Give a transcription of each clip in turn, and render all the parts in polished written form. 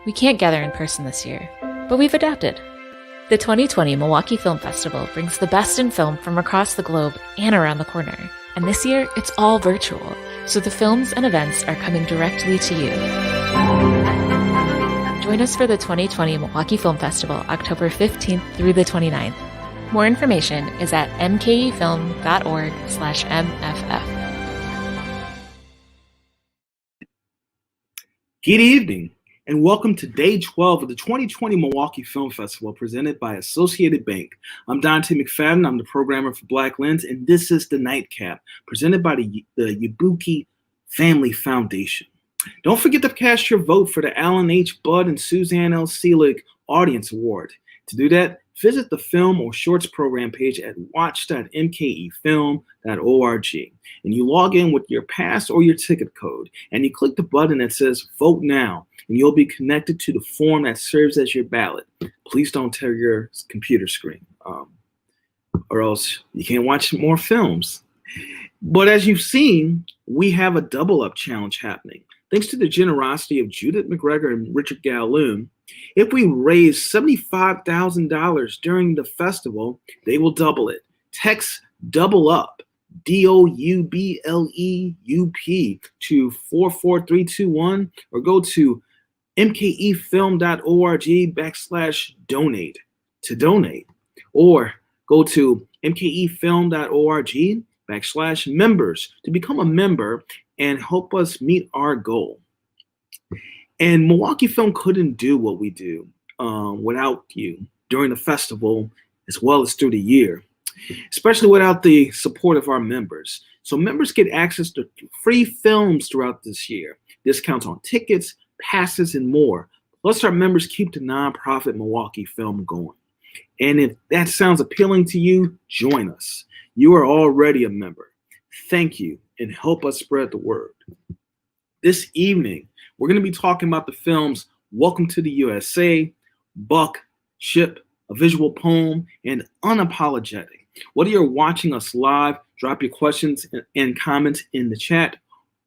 We can't gather in person this year, but we've adapted. The 2020 Milwaukee Film Festival brings the best in film from across the globe and around the corner. And this year, it's all virtual, so the films and events are coming directly to you. Join us for the 2020 Milwaukee Film Festival, October 15th through the 29th. More information is at mkefilm.org/MFF. Good evening, and welcome to Day 12 of the 2020 Milwaukee Film Festival presented by Associated Bank. I'm Dante McFadden. I'm the programmer for Black Lens, and this is the Nightcap, presented by the Yabuki Family Foundation. Don't forget to cast your vote for the Alan H. Budd and Suzanne L. Selig Audience Award. To do that, visit the Film or Shorts program page at watch.mkefilm.org, and you log in with your pass or your ticket code, and you click the button that says Vote Now, and you'll be connected to the form that serves as your ballot. Please don't tear your computer screen, or else you can't watch more films. But as you've seen, we have a double up challenge happening. Thanks to the generosity of Judith McGregor and Richard Galloon, if we raise $75,000 during the festival, they will double it. Text double up, DOUBLEUP, to 44321, or go to mkefilm.org/donate to donate, or go to mkefilm.org/members to become a member and help us meet our goal. And Milwaukee Film couldn't do what we do without you during the festival as well as through the year, especially without the support of our members. So members get access to free films throughout this year, discounts on tickets, passes, and more. Plus, our members keep the nonprofit Milwaukee Film going. And if that sounds appealing to you, join us. You are already a member. Thank you, and help us spread the word. This evening, we're going to be talking about the films Welcome to the USA, Buck, Ship, A Visual Poem, and Unapologetic. Whether you're watching us live, drop your questions and comments in the chat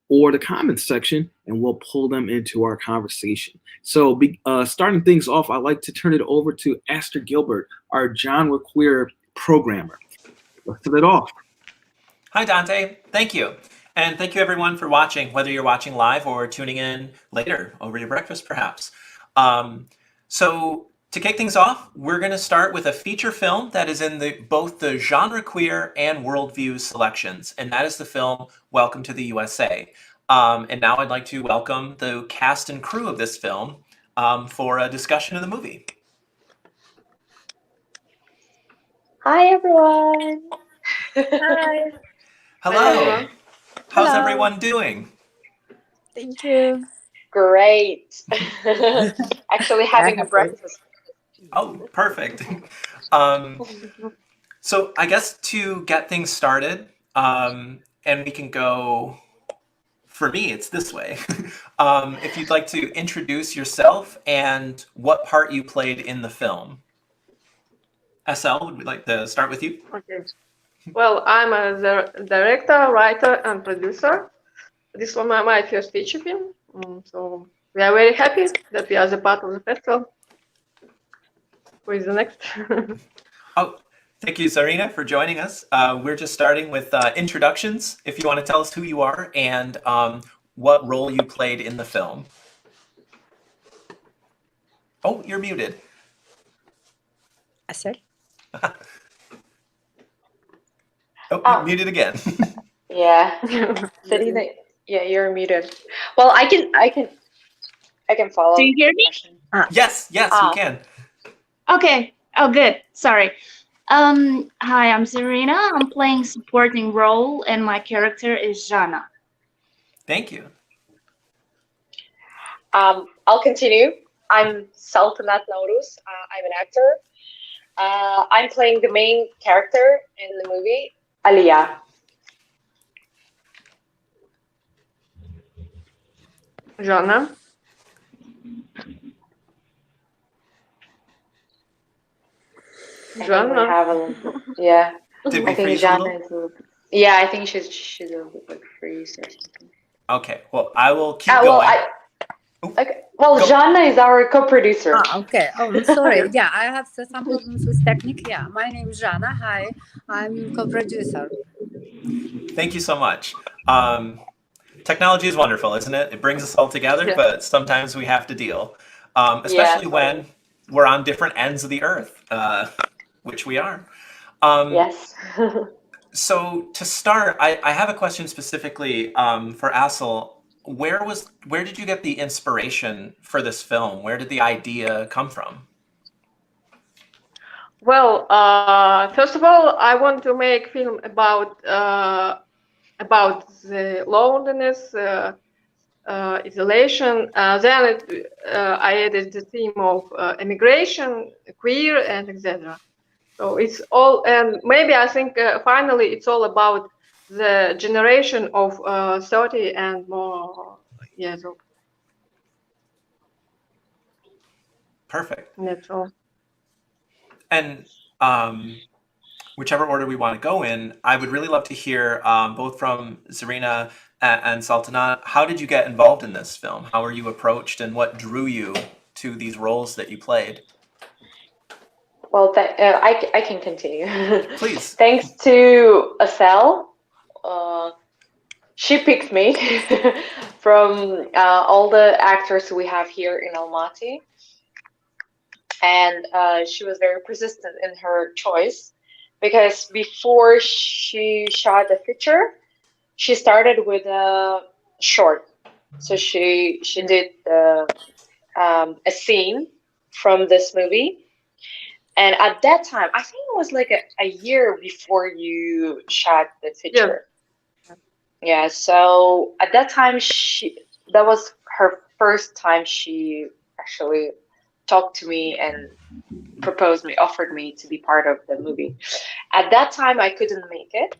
or the comments section, and we'll pull them into our conversation. So starting things off, I'd like to turn it over to Esther Gilbert, our genre queer programmer. Let's start it off. Hi, Dante. Thank you. And thank you, everyone, for watching, whether you're watching live or tuning in later over your breakfast, perhaps. So to kick things off, we're going to start with a feature film that is in both the genre queer and worldview selections, and that is the film Welcome to the USA. And now I'd like to welcome the cast and crew of this film for a discussion of the movie. Hi, everyone. Hi. Hello. How's everyone doing? Thank you. Great. Actually having a breakfast. Oh, perfect. So I guess to get things started, and we can go, for me, it's this way. If you'd like to introduce yourself and what part you played in the film. Assel, would we like to start with you? Okay. Well, I'm the director, writer, and producer. This was my first feature film. So we are very happy that we are the part of the festival. Who is the next? Oh, thank you, Zarina, for joining us. We're just starting with introductions. If you want to tell us who you are and what role you played in the film. Oh, you're muted. Assel? Oh, muted again. Yeah. Zarina, yeah, you're muted. Well, I can follow. Do you hear me? Yes, we can. Okay. Oh, good. Sorry. Hi, I'm Zarina. I'm playing supporting role, and my character is Jana. Thank you. I'll continue. I'm Saltanat Nauruz. I'm an actor. I'm playing the main character in the movie, Aliyah. Jana. I think we have a little, yeah. Did we I think freeze a Jana little? is a little bit, yeah, I think she's a little bit like freeze or something. Okay, well, I will keep Well, going. okay. Well, Go. Jana is our co-producer. Okay. Oh, I'm sorry. Yeah, I have some problems with technique. Yeah, my name is Jana. Hi, I'm co-producer. Thank you so much. Technology is wonderful, isn't it? It brings us all together, Yeah. but sometimes we have to deal, especially Yeah, when we're on different ends of the earth, which we are. Yes. So to start, I have a question specifically for Assel. Where did you get the inspiration for this film? Where did the idea come from? Well, first of all, I want to make film about the loneliness, isolation. Then I added the theme of immigration, queer, and etc. So it's all, and maybe I think finally it's all about the generation of 30 and more years old. Perfect. That's all. And whichever order we want to go in, I would really love to hear both from Zarina and Saltanat. How did you get involved in this film? How were you approached, and what drew you to these roles that you played? Well, I can continue. Please. Thanks to Assel, she picked me from all the actors we have here in Almaty, and she was very persistent in her choice, because before she shot the feature, she started with a short. So she did a scene from this movie. And at that time, I think it was like a year before you shot the feature. Yeah, so at that time, that was her first time she actually talked to me and offered me to be part of the movie. At that time, I couldn't make it.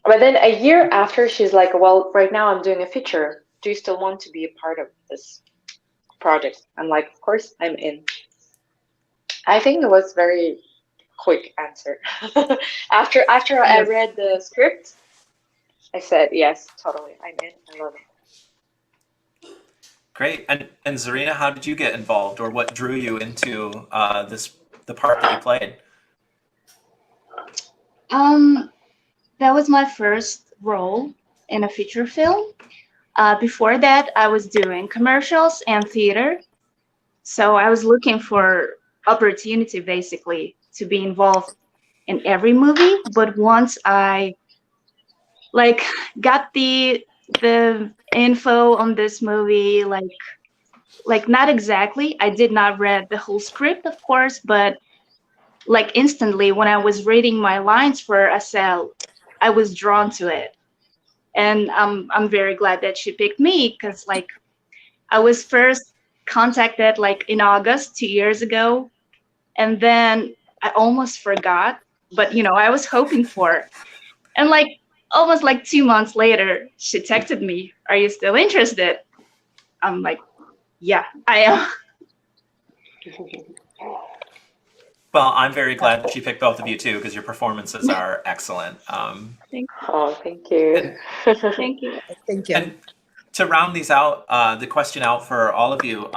But then a year after, she's like, well, right now I'm doing a feature. Do you still want to be a part of this project? I'm like, of course, I'm in. I think it was very quick answer. after I read the script, I said, yes, totally, I'm in. I love it. Great. And Zarina, how did you get involved, or what drew you into the part that you played? That was my first role in a feature film. Before that, I was doing commercials and theater. So I was looking for opportunity, basically, to be involved in every movie. But once I got the info on this movie, like not exactly, I did not read the whole script, of course, but like instantly when I was reading my lines for Assel, I was drawn to it. And I'm very glad that she picked me, because like I was first contacted like in August 2 years ago, and then I almost forgot, but I was hoping for, and like almost like 2 months later, she texted me, "Are you still interested?" I'm like, "Yeah, I am." Well, I'm very glad that she picked both of you too, because your performances are excellent. Oh, thank you. Thank you. Thank you. And to round these out, the question out for all of you,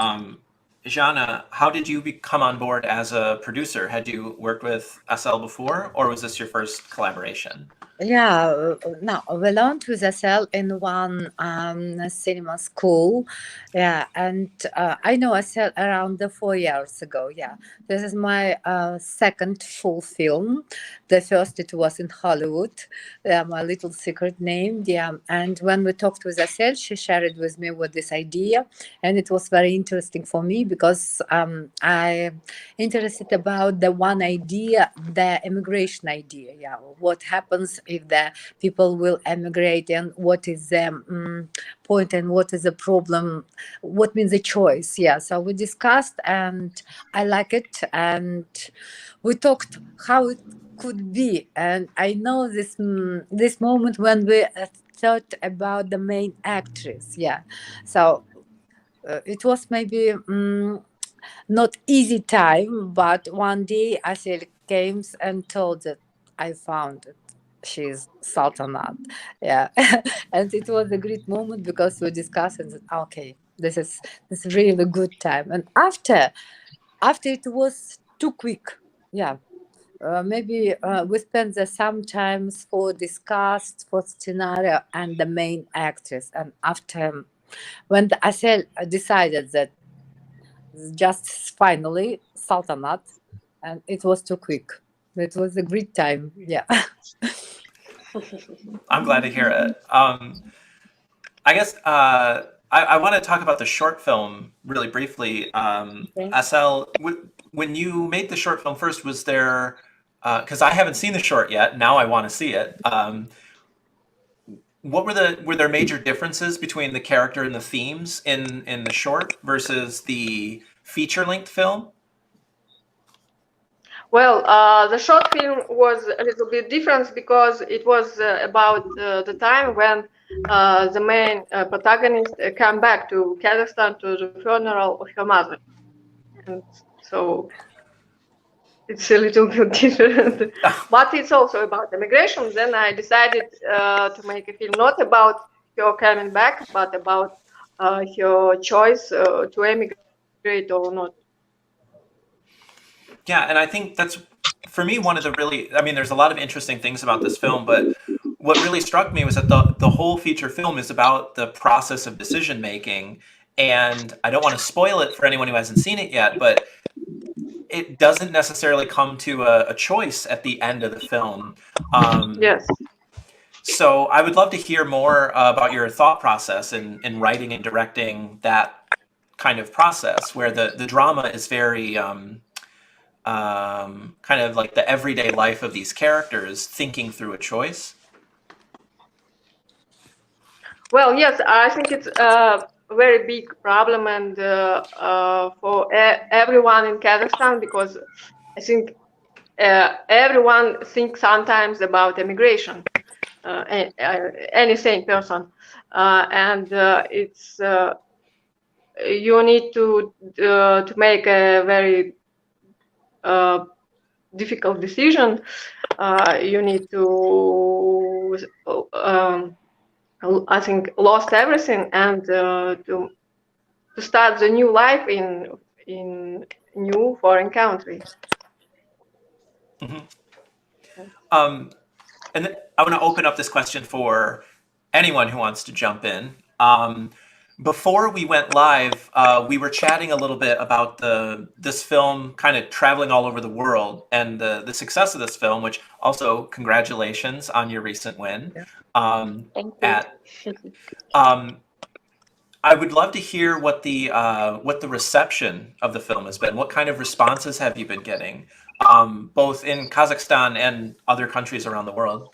Jana, how did you come on board as a producer? Had you worked with Assel before, or was this your first collaboration? Yeah, no, we learned with Assel in one cinema school. Yeah, and I know Assel around 4 years ago. Yeah, this is my second full film. The first, it was in Hollywood, my little secret name. Yeah, and when we talked with Assel, she shared with me with this idea, and it was very interesting for me, because I'm interested about the one idea, the immigration idea. Yeah, what happens if the people will emigrate, and what is the point, and what is the problem, what means the choice. Yeah, so we discussed, and I like it, and we talked how it could be. And I know this moment when we thought about the main actress. Yeah, so it was maybe not easy time, but one day Assel came and told that I found it. She's Saltanat. Yeah. And it was a great moment because we discussed and said, okay, this is really a good time. And after it was too quick. Yeah. Maybe we spent the sometimes for discussed for scenario and the main actress. And after when the Assel decided that just finally Saltanat, and it was too quick. It was a great time. Yeah. I'm glad to hear it. I guess I want to talk about the short film really briefly. Okay. Assel, when you made the short film first, was there, because I haven't seen the short yet, now I want to see it. What were there major differences between the character and the themes in the short versus the feature-length film? Well, the short film was a little bit different because it was about the time when the main protagonist came back to Kazakhstan to the funeral of her mother. And so it's a little bit different. But it's also about immigration. Then I decided to make a film not about her coming back, but about her choice to emigrate or not. Yeah, and I think that's, for me, one of the really, I mean, there's a lot of interesting things about this film, but what really struck me was that the whole feature film is about the process of decision making. And I don't want to spoil it for anyone who hasn't seen it yet, but it doesn't necessarily come to a choice at the end of the film. Yes. So I would love to hear more about your thought process in writing and directing that kind of process, where the drama is very kind of like the everyday life of these characters thinking through a choice. Well, yes, I think it's a very big problem, and for everyone in Kazakhstan, because I think everyone thinks sometimes about immigration, any sane person, and it's you need to make a very difficult decision. You need to I think lost everything and to start the new life in new foreign country. Mm-hmm. And then I want to open up this question for anyone who wants to jump in. Before we went live, we were chatting a little bit about this film kind of traveling all over the world and the success of this film, which also congratulations on your recent win. Thank you. I would love to hear what the reception of the film has been. What kind of responses have you been getting, both in Kazakhstan and other countries around the world?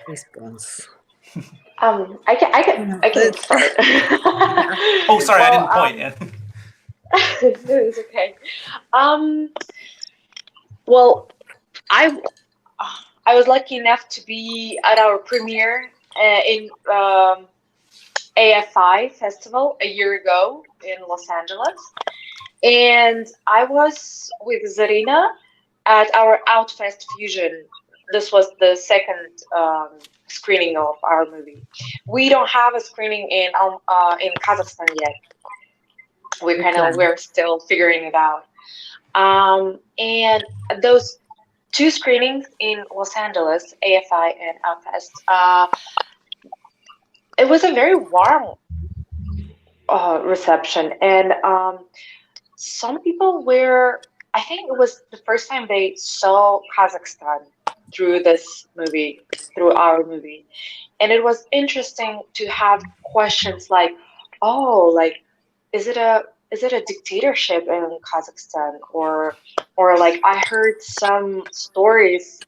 Response. I can start. Oh, sorry, well, I didn't point. It's okay. Well, I was lucky enough to be at our premiere in AFI festival a year ago in Los Angeles, and I was with Zarina at our Outfest Fusion. This was the second screening of our movie. We don't have a screening in Kazakhstan yet. We're still figuring it out. And those two screenings in Los Angeles, AFI and Outfest, it was a very warm reception, and some people were, I think it was the first time they saw Kazakhstan through this movie, through our movie. And it was interesting to have questions like, oh, like, is it a dictatorship in Kazakhstan? Or like, I heard some stories,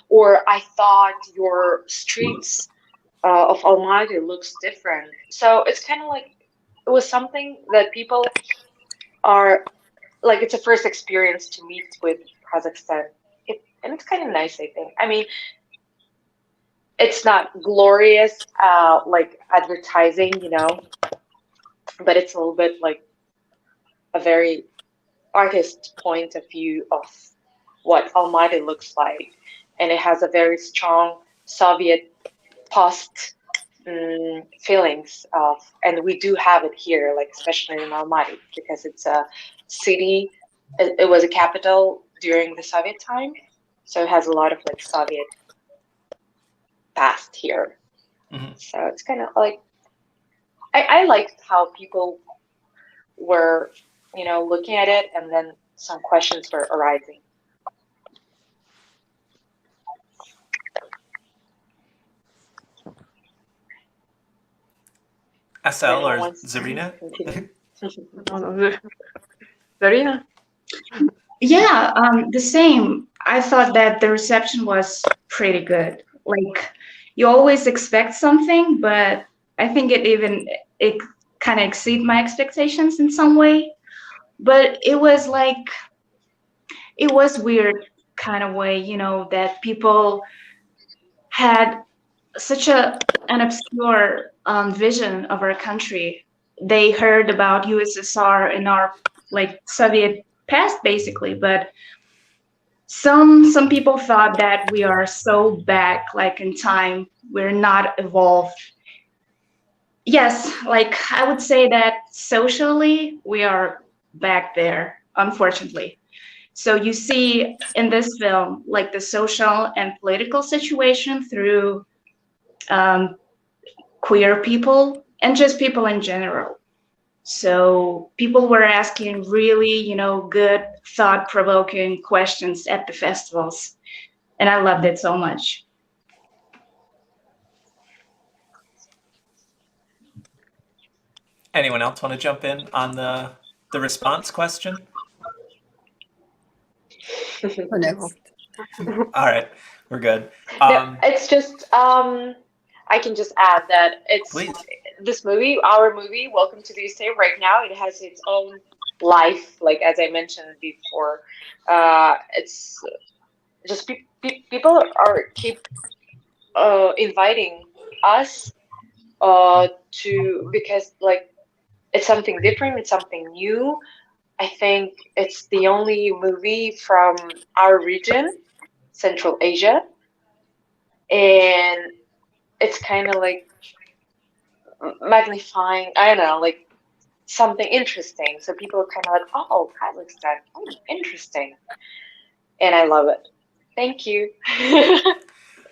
or I thought your streets of Almaty looks different. So it's kind of like, it was something that people are, like, it's a first experience to meet with Kazakhstan. And it's kind of nice, I think. I mean, it's not glorious like advertising, you know, but it's a little bit like a very artist point of view of what Almaty looks like, and it has a very strong Soviet post feelings of, and we do have it here, like especially in Almaty, because it's a city. It was a capital during the Soviet time, so it has a lot of like Soviet past here. Mm-hmm. So it's kind of like I liked how people were, you know, looking at it, and then some questions were arising. Assel or Anyone wants to Zarina? continue? Zarina? Yeah, the same. I thought that the reception was pretty good. Like, you always expect something, but I think it kind of exceeded my expectations in some way. But it was weird kind of way, you know, that people had such an obscure vision of our country. They heard about USSR and our like Soviet past basically, but some people thought that we are so back like in time, we're not evolved. Yes, like I would say that socially we are back there, unfortunately. So you see in this film like the social and political situation through queer people and just people in general. So people were asking really, you know, good, thought-provoking questions at the festivals, and I loved it so much. Anyone else want to jump in on the response question? Next. All right, we're good. No, it's just I can just add that it's Please. this movie, our movie, Welcome to the USA, right now it has its own life. Like as I mentioned before, it's just people are keep inviting us to, because like it's something different, it's something new. I think it's the only movie from our region, Central Asia, and it's kind of like magnifying, I don't know, like something interesting. So people are kind of like, oh, Kazakhstan, oh, interesting. And I love it. Thank you.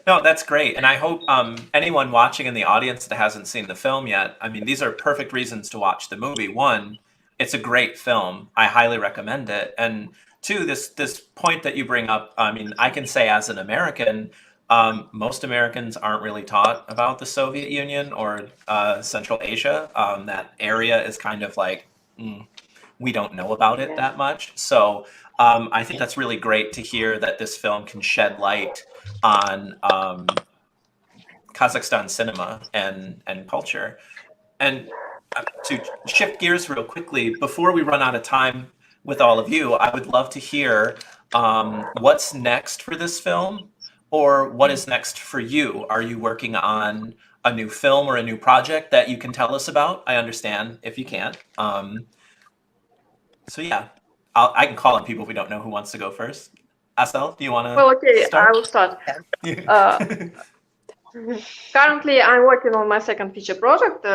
No, that's great. And I hope anyone watching in the audience that hasn't seen the film yet, I mean, these are perfect reasons to watch the movie. One, it's a great film. I highly recommend it. And two, this point that you bring up, I mean, I can say as an American, most Americans aren't really taught about the Soviet Union or Central Asia. That area is kind of like, we don't know about it that much. So I think that's really great to hear that this film can shed light on Kazakhstan cinema and culture. And to shift gears real quickly, before we run out of time with all of you, I would love to hear what's next for this film, or what is next for you? Are you working on a new film or a new project that you can tell us about? I understand if you can't. So yeah, I can call on people if we don't know who wants to go first. Assel, do you want to Well, okay, start? I will start. Currently, I'm working on my second feature project.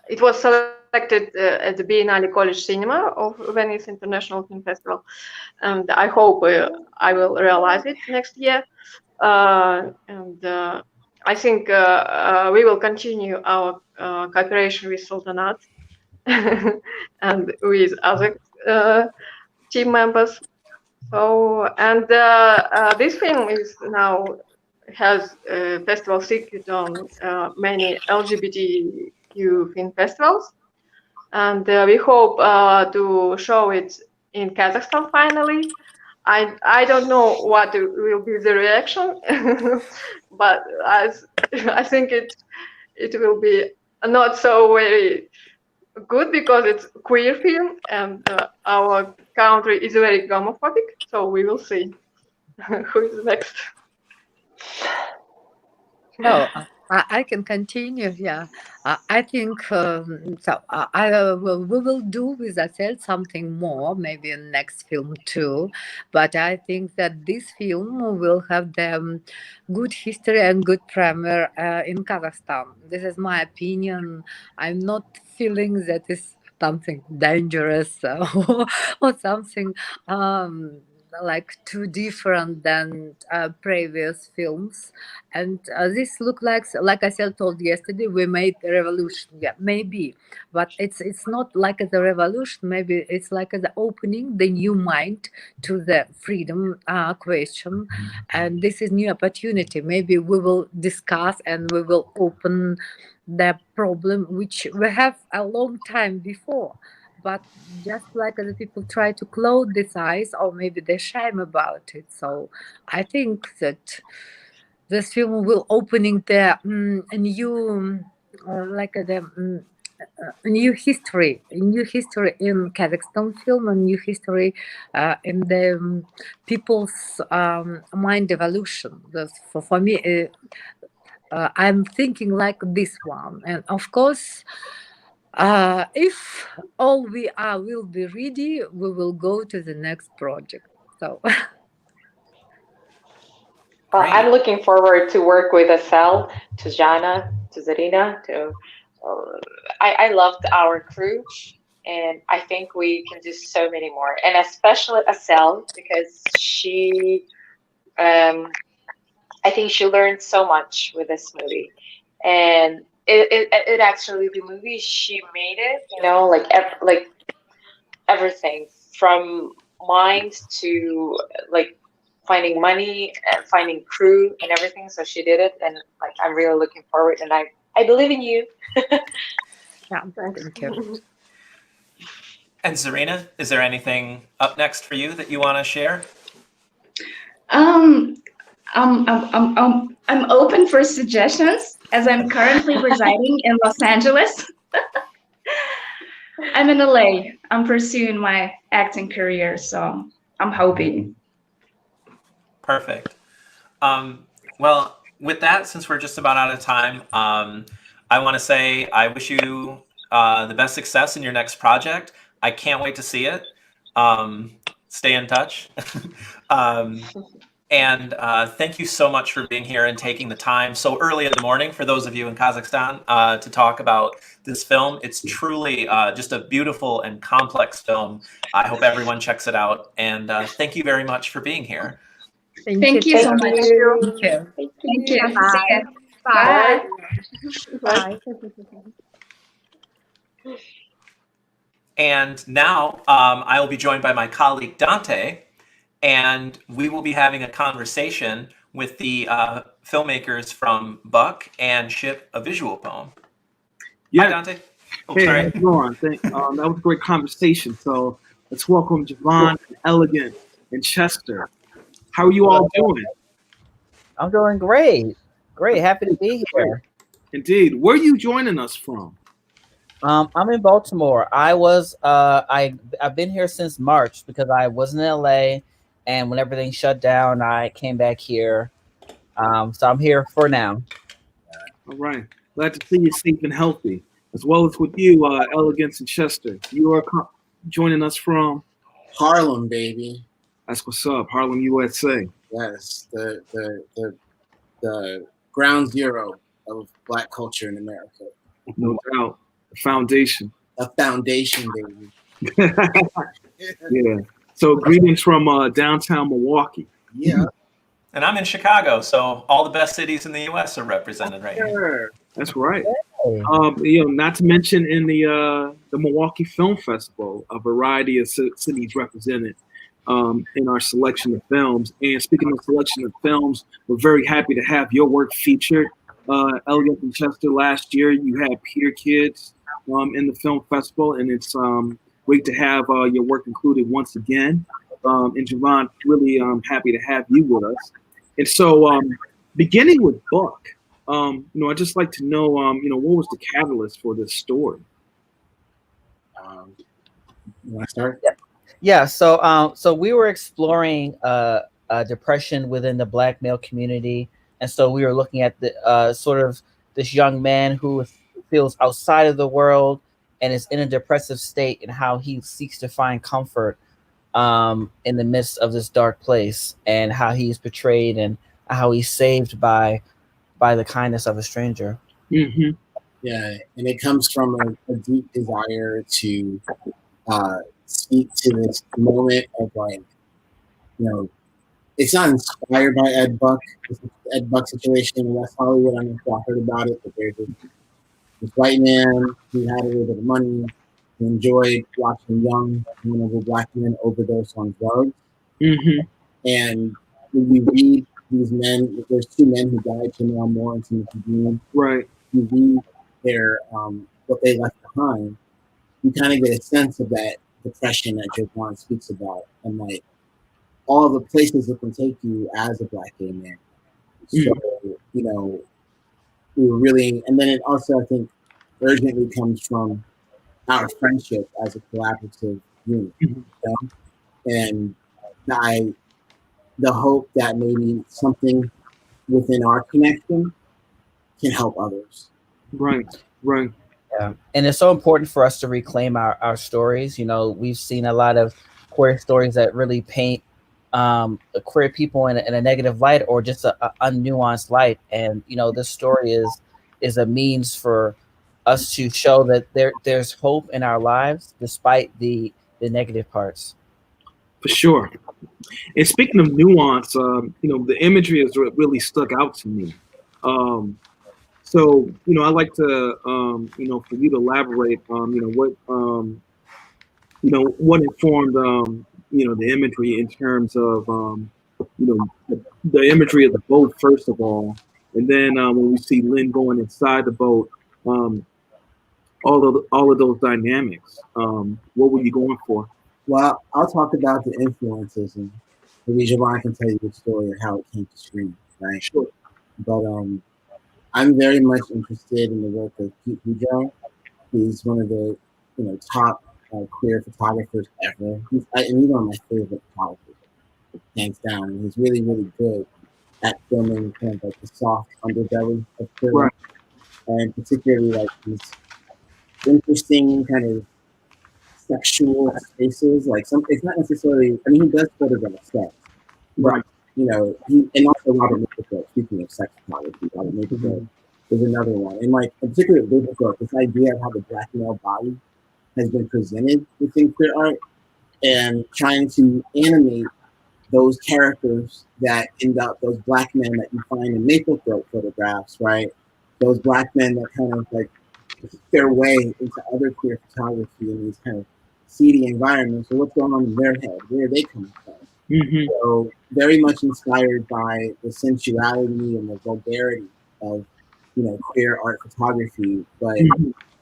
It was selected at the Biennale College Cinema of Venice International Film Festival, and I hope I will realize it next year. I think we will continue our cooperation with Saltanat and with other team members. So, and this film is now has a festival circuit on many LGBTQ film festivals, and we hope to show it in Kazakhstan finally. I don't know what will be the reaction, but I think it will be not so very good because it's a queer film and our country is very homophobic. So we will see who is next. No, I can continue. Yeah, I think so. We will do with ourselves something more, maybe in next film too. But I think that this film will have the good history and good premiere in Kazakhstan. This is my opinion. I'm not feeling that is something dangerous or something. Like too different than previous films, and this look like I said told yesterday, we made a revolution. Yeah, maybe, but it's not like the revolution. Maybe it's like the opening the new mind to the freedom question, and this is new opportunity. Maybe we will discuss and we will open the problem which we have a long time before, but just like the people try to close this eyes, or maybe they're shame about it. So I think that this film will opening the a new like the new history in Kazakhstan film, and new history in the people's mind evolution. That's for me. I'm thinking like this one, and of course, if all we are will be ready, we will go to the next project. So Well, Great. I'm looking forward to work with Assel, to Jana, to Zarina. I loved our crew, and I think we can do so many more. And especially Assel, because I think she learned so much with this movie, and it actually the movie she made it, like everything from mind to like finding money and finding crew and everything. So she did it, and like I'm really looking forward, and I believe in you. yeah, thank you. And Zarina, is there anything up next for you that you want to share? I'm open for suggestions as I'm currently residing in Los Angeles. I'm in LA. I'm pursuing my acting career, so I'm hoping. Perfect. Well, with that, since we're just about out of time, I want to say I wish you the best success in your next project. I can't wait to see it. Stay in touch. And thank you so much for being here and taking the time so early in the morning for those of you in Kazakhstan to talk about this film. It's truly just a beautiful and complex film. I hope everyone checks it out. And thank you very much for being here. Thank you so much. Thank you. Thank you. Bye. See ya. Bye. Bye. And now I will be joined by my colleague Dante, and we will be having a conversation with the filmmakers from Buck and Ship a Visual Poem. Yeah. Hi, Dante. Oh, Hey, sorry. how's it going? That was a great conversation. So let's welcome Javon, Elegance, and Chester. How are you all doing? I'm doing great. Great. Happy to be here. Indeed. Where are you joining us from? I'm in Baltimore. I've been here since March because I was in LA, and when everything shut down, I came back here. So I'm here for now. All right. Glad to see you safe and healthy, as well as with you, Elegance and Chester. You are joining us from Harlem, baby. That's what's up, Harlem, USA. Yes, the ground zero of Black culture in America. No doubt. The foundation. A foundation, baby. Yeah. So greetings from downtown Milwaukee. Yeah. And I'm in Chicago, so all the best cities in the U.S. are represented right here. That's right. Hey. Not to mention in the Milwaukee Film Festival, a variety of cities represented in our selection of films. And speaking of selection of films, we're very happy to have your work featured. Elegance and Chester, last year you had Peter Kids in the film festival, and it's great to have your work included once again. And Javon, really happy to have you with us. And so, beginning with Buck, I'd just like to know, what was the catalyst for this story? You want to start? Yeah. So we were exploring depression within the Black male community And so we were looking at the sort of this young man who feels outside of the world and is in a depressive state, and how he seeks to find comfort in the midst of this dark place, and how he's portrayed and how he's saved by the kindness of a stranger. Mm-hmm. Yeah, and it comes from a deep desire to speak to this moment of, like, you know, it's not inspired by Ed Buck. It's an Ed Buck situation in West Hollywood. I don't know if y'all heard about it, but there's this white man who had a little bit of money, who enjoyed watching young, vulnerable black men overdose on drugs. Mm-hmm. And when you read these men, there's two men who died, Janelle Moore and Timothy Dean. Right. You read their what they left behind, you kind of get a sense of that depression that Jovan speaks about, and like all the places it can take you as a black gay man. So, you know, we were really, and then it also, I think, urgently comes from our friendship as a collaborative unit, you know? And the hope that maybe something within our connection can help others. Right. Yeah. And it's so important for us to reclaim our stories. You know, we've seen a lot of queer stories that really paint queer people in a negative light, or just a unnuanced light. And, you know, this story is a means for us to show that there's hope in our lives despite the negative parts. For sure. And speaking of nuance, you know, the imagery has really stuck out to me. So, you know, I'd like to, you know, for you to elaborate on, you know, what informed, you know, the imagery in terms of, you know, the imagery of the boat, first of all. And then when we see Lynn going inside the boat, all of those dynamics, what were you going for? Well, I'll talk about the influences, and maybe Javon can tell you the story of how it came to screen, right? Sure. But I'm very much interested in the work of Pete Boudreau. He's one of the, you know, top queer photographers ever. He's one of my favorite photographers, hands down. And he's really, really good at filming kind of like the soft underbelly of queer life, and particularly like these interesting kind of sexual spaces. Like it's not necessarily. I mean, he does photograph sex, but you know, and also Robert Mapplethorpe. Speaking of sex photography, Robert Mapplethorpe is another one. And like, in particular, Mapplethorpe, this idea of how the black male body has been presented within queer art, and trying to animate those characters that end up, those black men that you find in Mapplethorpe photographs, right? Those black men that kind of like their way into other queer photography in these kind of seedy environments. So what's going on in their head? Where are they coming from? So very much inspired by the sensuality and the vulgarity of, you know, queer art photography, but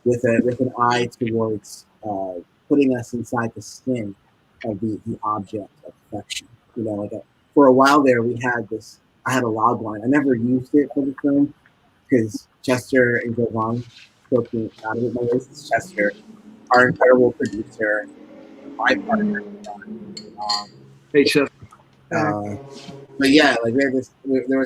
with an eye towards putting us inside the skin of the object of affection. You know, like for a while there, I had a log line. I never used it for the film because Chester and Jovan spoke me out of it. My racist Chester, our incredible producer, my partner. Hey, Chester. But yeah, like there was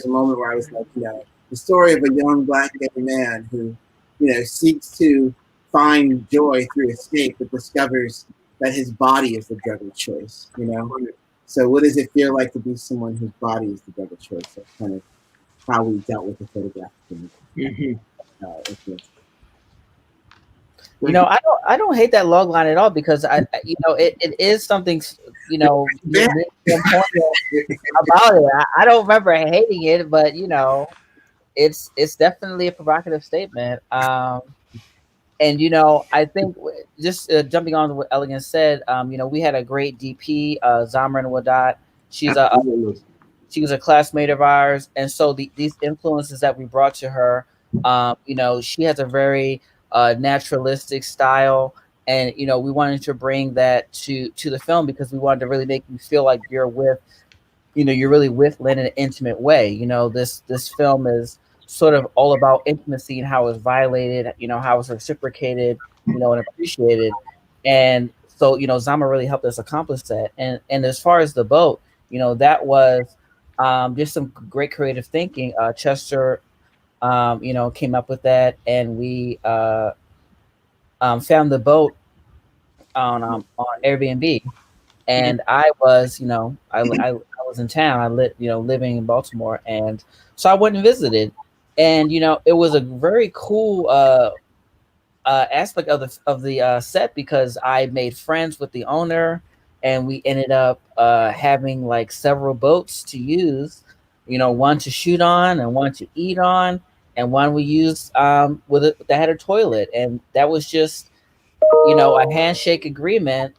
a moment where I was like, you know, the story of a young black gay man who, you know, seeks to find joy through escape, but discovers that his body is the drug of choice. You know, so what does it feel like to be someone whose body is the drug of choice? That's kind of how we dealt with the photographic image. You know, I don't hate that log line at all, because you know, it is something, you know, about it. I don't remember hating it, but you know, it's definitely a provocative statement. And you know, I think just jumping on to what Elegance said, you know, we had a great DP, Zamran Wadat. She was a classmate of ours, and so these influences that we brought to her, you know, she has a very naturalistic style, and you know, we wanted to bring that to the film because we wanted to really make you feel like you're really with Lynn in an intimate way. You know, this film is sort of all about intimacy and how it's violated, you know, how it's reciprocated, you know, and appreciated. And so, you know, Zama really helped us accomplish that. And as far as the boat, you know, that was just some great creative thinking. Chester, came up with that, and we found the boat on Airbnb. And I was, I was in town. I living in Baltimore, and so I went and visited, and it was a very cool aspect of the set, because I made friends with the owner, and we ended up having like several boats to use. One to shoot on, and one to eat on, and one we used that had a toilet, and that was just a handshake agreement.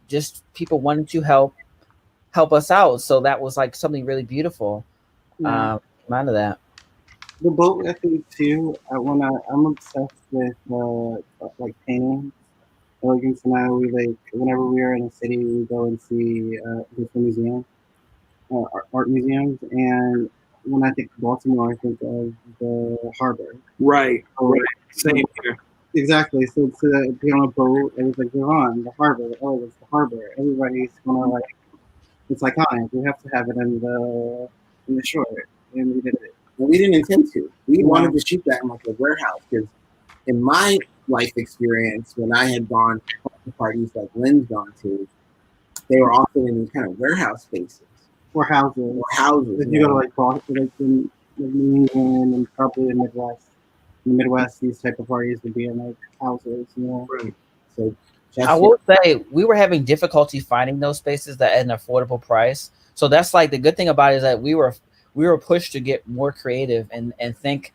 Just people wanting to help us out, so that was like something really beautiful. Out of that. The boat, I think too. I'm obsessed with like painting. Elegance and I, we like whenever we are in a city, we go and see different museums, art museums. And when I think of Baltimore, I think of the harbor. Right. So, right. Same here. Exactly. So to be on a boat, it was like we're on the harbor. Oh, it's the harbor. Everybody's gonna like. It's iconic. We have to have it in the short, and we did it. And we didn't intend to. We wanted to shoot that in like a warehouse, because in my life experience, when I had gone to parties like Lynn's gone to, they were often in these kind of warehouse spaces or houses. If you go to like Boston, like in New England and probably in the Midwest, these type of parties would be in like houses, Right. So I will say we were having difficulty finding those spaces that at an affordable price. So that's like the good thing about it, is that we were pushed to get more creative and think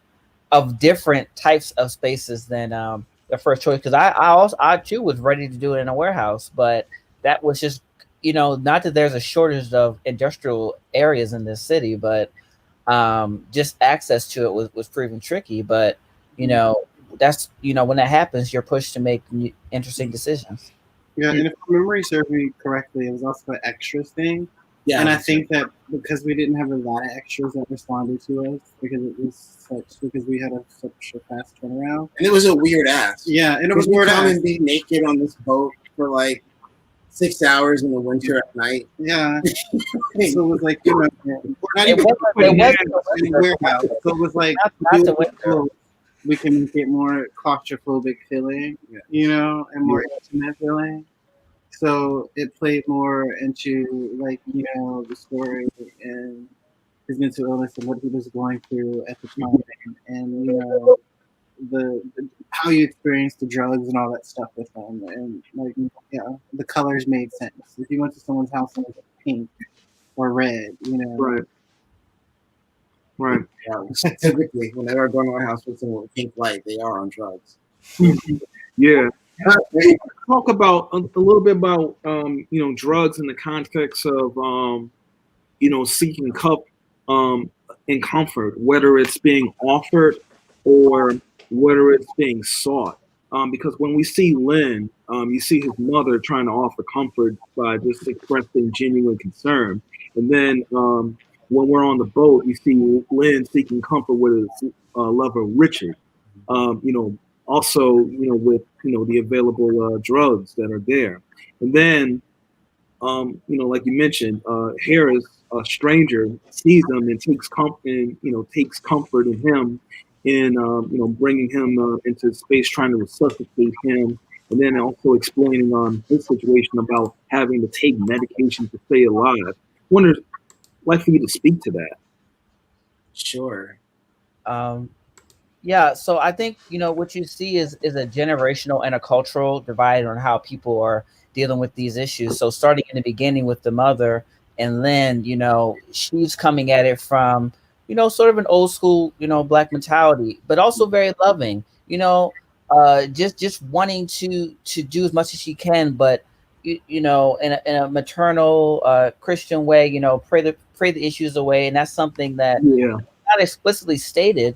of different types of spaces than the first choice. Because I too was ready to do it in a warehouse, but that was just not that there's a shortage of industrial areas in this city, but just access to it was proving tricky. But that's when that happens, you're pushed to make interesting decisions. Yeah, and if memory serves me correctly, it was also an extras thing. Yeah, and I think that because we didn't have a lot of extras that responded to us, because we had such a fast turnaround, and it was a weird ass. Yeah, and it was weird ass. And be naked on this boat for like 6 hours in the winter at night. Yeah, so it was like we're not even in a warehouse. So it was like we can make it more claustrophobic feeling, and more intimate feeling. So it played more into like the story and his mental illness and what he was going through at the time, and the how you experienced the drugs and all that stuff with him, and like the colors made sense. If you went to someone's house and it was pink or red, Right. Right. Yeah, typically, whenever I go to my house with someone with pink light, they are on drugs. Yeah. Talk about a little bit about drugs in the context of seeking in comfort, whether it's being offered or whether it's being sought. Because when we see Lynn, you see his mother trying to offer comfort by just expressing genuine concern, and then when we're on the boat, you see Lynn seeking comfort with his lover Richard. Also, with the available drugs that are there, and then like you mentioned, Harris, a stranger, sees him and takes comfort in him, in bringing him into space, trying to resuscitate him, and then also explaining his situation about having to take medication to stay alive. I'd like for you to speak to that. Sure. Yeah, so I think what you see is a generational and a cultural divide on how people are dealing with these issues. So starting in the beginning with the mother and Lynn, she's coming at it from sort of an old school Black mentality, but also very loving. Just wanting to do as much as she can, but in a maternal Christian way, pray the issues away, and that's something that not explicitly stated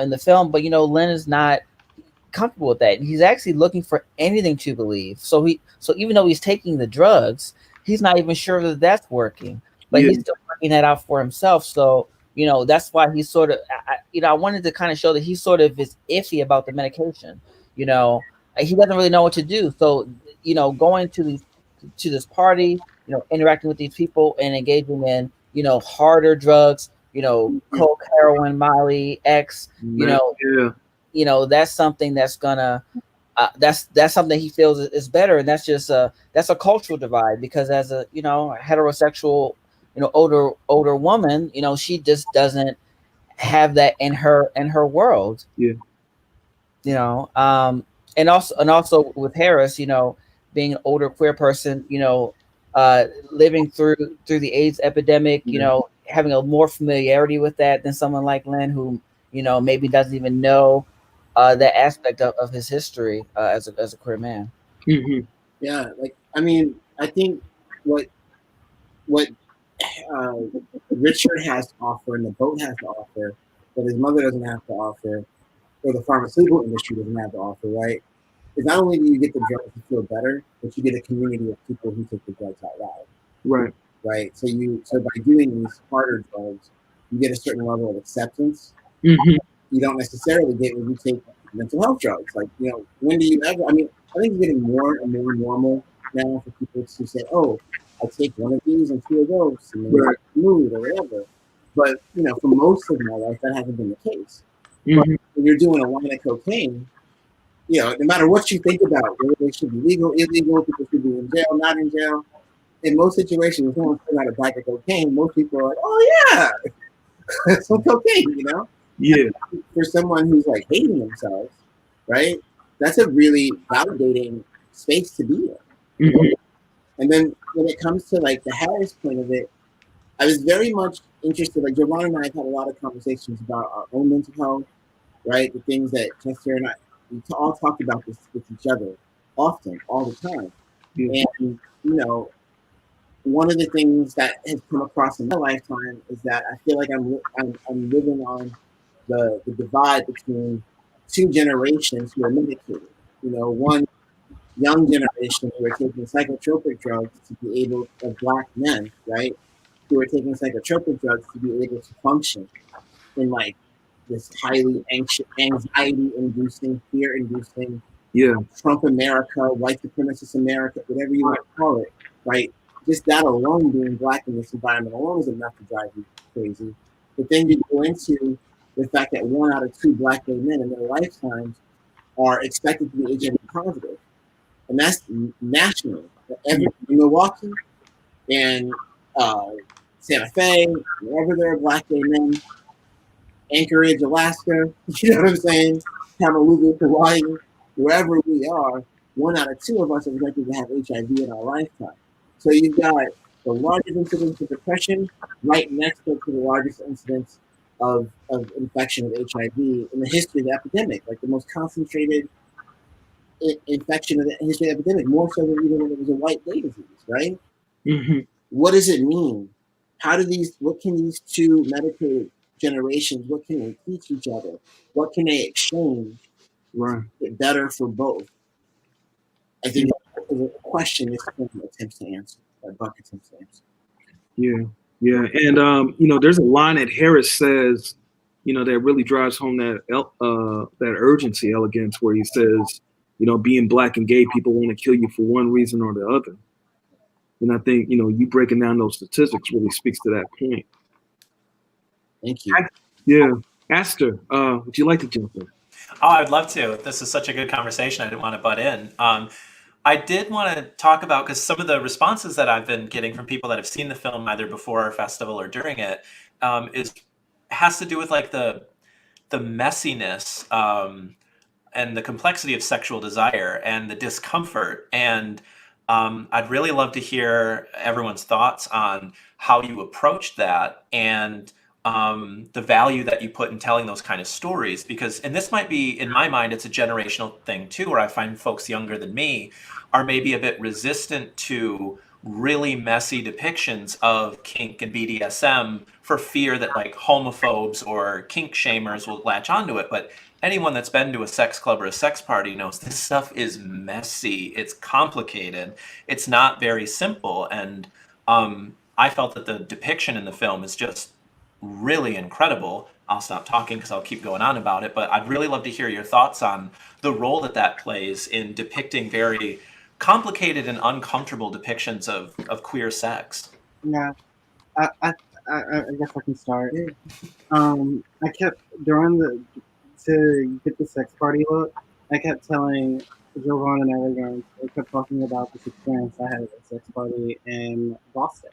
in the film, but Lynn is not comfortable with that. He's actually looking for anything to believe. So even though he's taking the drugs, he's not even sure that that's working, but he's still working that out for himself. So that's why he's sort of I wanted to kind of show that he sort of is iffy about the medication. He doesn't really know what to do. So going to this party, interacting with these people and engaging in harder drugs, coke, heroin, Molly, X, that's something that's gonna that's something he feels is better, and that's a cultural divide, because as a heterosexual older woman, she just doesn't have that in her world. And also with Harris, being an older queer person, living through the AIDS epidemic, having a more familiarity with that than someone like Lynn, who maybe doesn't even know that aspect of his history as a queer man. Yeah, I think what Richard has to offer and the boat has to offer, but his mother doesn't have to offer, or the pharmaceutical industry doesn't have to offer, right? Is not only do you get the drugs to feel better, but you get a community of people who take the drugs out loud. Right. So by doing these harder drugs, you get a certain level of acceptance. You don't necessarily get when you take mental health drugs. When do you ever? I think it's getting more and more normal now for people to say, "Oh, I take one of these and 2 of those, and then mood or whatever." But for most of my life, that hasn't been the case. But when you're doing a line of cocaine, no matter what you think about whether they should be legal, illegal, people should be in jail, not in jail. In most situations, if someone's putting out a bag of cocaine, most people are like, "Oh yeah, some cocaine," Yeah. For someone who's hating themselves, right? That's a really validating space to be in. And then when it comes to the Harris point of it, I was very much interested. Javon and I have had a lot of conversations about our own mental health, right? The things that Chester and I, we all talk about this with each other often, all the time. And one of the things that has come across in my lifetime is that I feel like I'm living on the divide between 2 generations who are medicated. One young generation who are taking psychotropic drugs to be able, of Black men, right, who are taking psychotropic drugs to be able to function in this highly anxious, anxiety-inducing, fear-inducing, Trump America, white supremacist America, whatever you want to call it, right? Just that alone, being Black in this environment alone, is enough to drive you crazy. But then you go into the fact that 1 out of 2 Black gay men in their lifetimes are expected to be HIV positive, and that's national. In Milwaukee and Santa Fe, wherever there are Black gay men, Anchorage, Alaska, you know what I'm saying? Honolulu, Hawaii, wherever we are, 1 out of 2 of us are expected to have HIV in our lifetime. So you've got the largest incidence of depression right next to the largest incidence of infection with HIV in the history of the epidemic, the most concentrated infection of the history of the epidemic, more so than even when it was a white gay disease, right? What does it mean? What can these 2 medicated generations, what can they teach each other? What can they exchange to get better for both? I think it's a question this film attempts to answer, that Buck attempts to answer. Yeah. And, there's a line that Harris says, that really drives home that urgency, Elegance, where he says, being Black and gay, people want to kill you for one reason or the other. And I think, you breaking down those statistics really speaks to that point. Thank you. Yeah. Aster, would you like to jump in? Oh, I'd love to. This is such a good conversation. I didn't want to butt in. I did want to talk about, because some of the responses that I've been getting from people that have seen the film either before our festival or during it has to do with the messiness and the complexity of sexual desire and the discomfort. And I'd really love to hear everyone's thoughts on how you approached that and the value that you put in telling those kind of stories. Because, and this might be, in my mind, it's a generational thing too, where I find folks younger than me are maybe a bit resistant to really messy depictions of kink and BDSM for fear that homophobes or kink shamers will latch onto it. But anyone that's been to a sex club or a sex party knows this stuff is messy. It's complicated. It's not very simple. And I felt that the depiction in the film is just really incredible. I'll stop talking because I'll keep going on about it, but I'd really love to hear your thoughts on the role that plays in depicting very complicated and uncomfortable depictions of queer sex. Yeah, I I guess I can start. I kept to get the sex party look. I kept telling Jovan and Elegance. I kept talking about this experience I had at a sex party in Boston.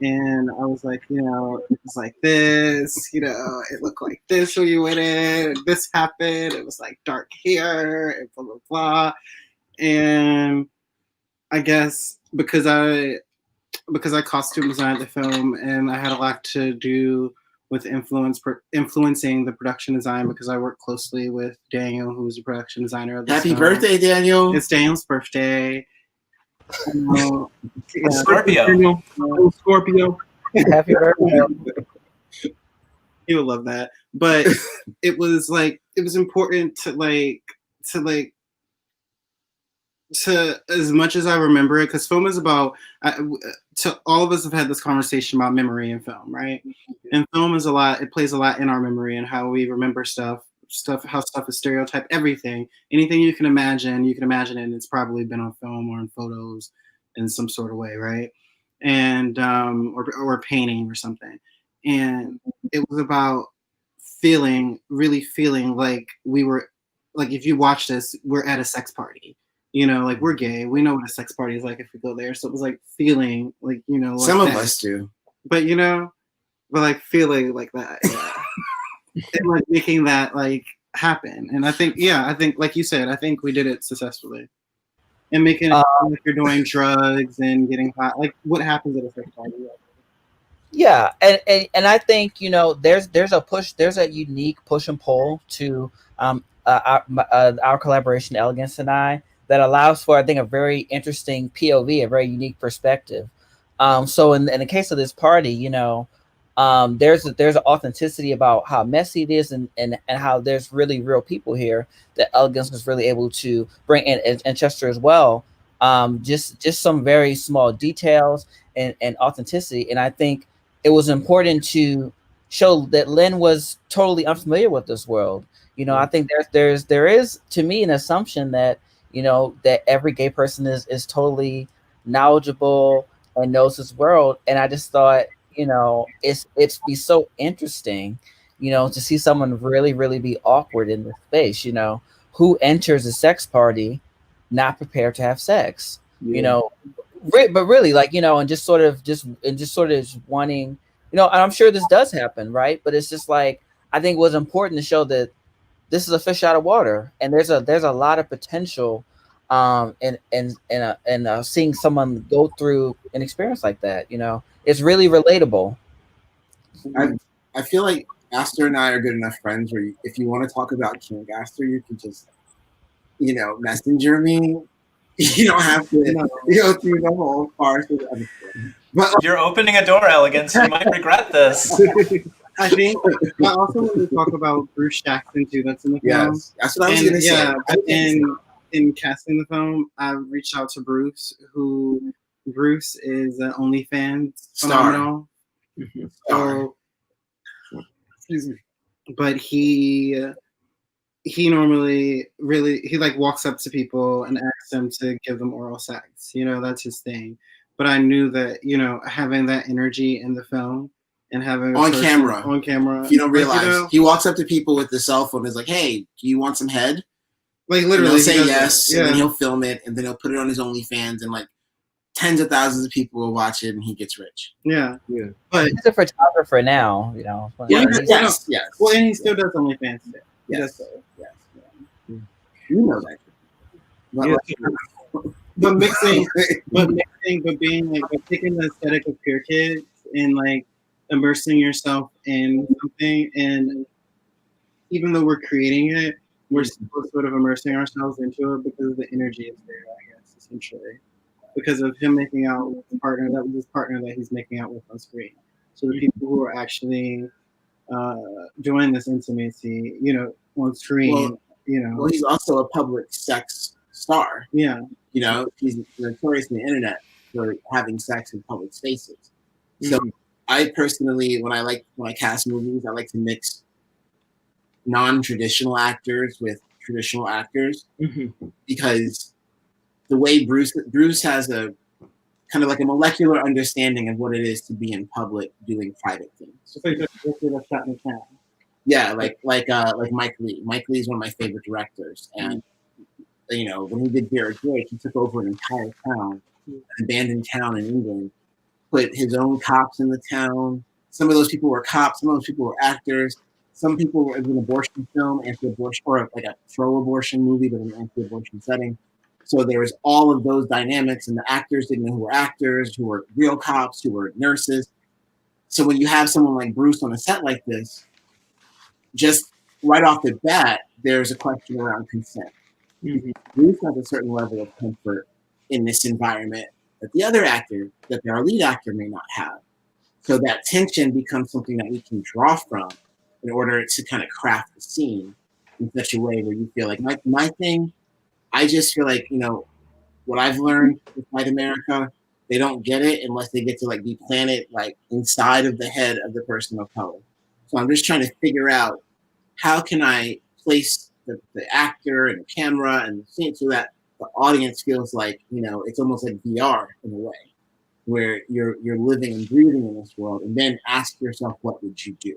And I was like, it was like this, it looked like this when you went in, and this happened, it was like dark here, and blah, blah, blah. And I guess because I costume designed the film and I had a lot to do with influencing the production design because I work closely with Daniel, who's the production designer of this Happy film. birthday, Daniel. It's Daniel's birthday. Scorpio. Scorpio. Happy birthday. He would love that. But it was important to as much as I remember it, because film is about, all of us have had this conversation about memory in film, right? And film is it plays a lot in our memory and how we remember stuff, how stuff is stereotyped, everything. Anything you can imagine it, and it's probably been on film or in photos in some sort of way, right? And or painting or something. And it was about really feeling like we were, like, if you watch this, we're at a sex party. Like, we're gay. We know what a sex party is like if we go there. So it was like feeling like, like some of that. us do. But but like feeling like that. Yeah. And like making that like happen. And I think like you said, I think we did it successfully. And making it like you're doing drugs and getting hot. Like, what happens at a sex party? Yeah, and I think there's a unique push and pull to our collaboration, Elegance and I, that allows for, I think, a very interesting POV, a very unique perspective. So in the case of this party, there's an authenticity about how messy it is and how there's really real people here that Elegance was really able to bring in, and Chester as well. Just some very small details and authenticity. And I think it was important to show that Lynn was totally unfamiliar with this world. I think there is to me an assumption that that every gay person is totally knowledgeable and knows this world. And I just thought, it's be so interesting, to see someone really, really be awkward in this space, who enters a sex party not prepared to have sex, but really, like, and just sort of wanting, and I'm sure this does happen, right? But it's just like, I think it was important to show that this is a fish out of water, and there's a lot of potential in seeing someone go through an experience like that. It's really relatable. I feel like Aster and I are good enough friends where if you want to talk about King Aster, you can just messenger me. You don't have to go through the whole farce. But you're opening a door, Elegance. You might regret this. I think I also want to talk about Bruce Jackson too. That's in the film. Yes, that's what I was going to say. Yeah, in casting the film, I reached out to Bruce, Bruce is an OnlyFans phenomenal. So, excuse me. But he normally he like walks up to people and asks them to give them oral sex. That's his thing. But I knew that having that energy in the film. And having on camera. If you don't realize, he walks up to people with the cell phone and is like, "Hey, do you want some head?" Like, literally, and they'll say yes, and then he'll film it, and then he'll put it on his OnlyFans, and like tens of thousands of people will watch it, and he gets rich. Yeah. But he's a photographer now, Yes. Well, and he still does OnlyFans. Yes. You know that. But being like, taking the aesthetic of Pure Kids and like immersing yourself in something, and even though we're creating it, we're still sort of immersing ourselves into it because the energy is there, I guess, essentially. Because of him making out with the partner that he's making out with on screen. So the people who are actually doing this intimacy, on screen, Well, he's also a public sex star. Yeah. He's notorious on the internet for having sex in public spaces. So I personally, when I cast movies, I like to mix non-traditional actors with traditional actors, because the way Bruce has a kind of like a molecular understanding of what it is to be in public doing private things. Just like the shot in the town. Yeah, like Mike Lee. Mike Lee is one of my favorite directors, and you know, when he did Vera Drake, he took over an entire town, an abandoned town in England, put his own cops in the town. Some of those people were cops, some of those people were actors. Some people were in an abortion film, anti-abortion, or like a pro-abortion movie, but in an anti-abortion setting. So there was all of those dynamics, and the actors didn't know who were actors, who were real cops, who were nurses. So when you have someone like Bruce on a set like this, just right off the bat, there's a question around consent. Bruce has a certain level of comfort in this environment that the other actor, that our lead actor may not have. So that tension becomes something that we can draw from in order to kind of craft the scene in such a way where you feel like my thing, I just feel like, you know, what I've learned with White America, they don't get it unless they get to like be planted like inside of the head of the person of color. So I'm just trying to figure out how can I place the actor and the camera and the scene so that the audience feels like, you know, it's almost like VR in a way, where you're living and breathing in this world, and then ask yourself, what would you do?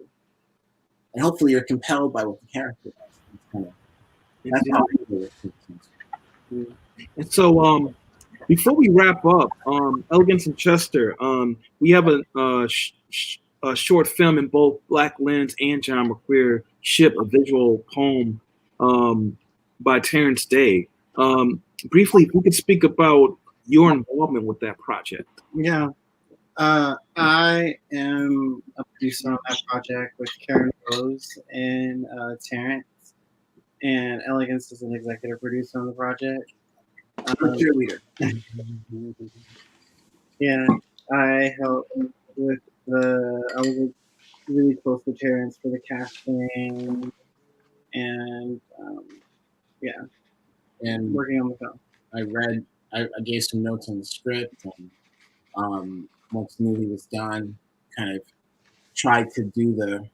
And hopefully you're compelled by what the character does. That's how I do it. And so, before we wrap up, Elegance and Chester, we have a short film in both Black Lens and Zharmukhametova, Ship, a visual poem by Terrence Day. Briefly, if you could speak about your involvement with that project. Yeah. I am a producer on that project with Karen Rose and Terrence, and Elegance is an executive producer on the project. Cheerleader. Yeah, I helped with I was really close with Terrence for the casting, and and working on the film. I gave some notes on the script, and once the movie was done, kind of tried to do the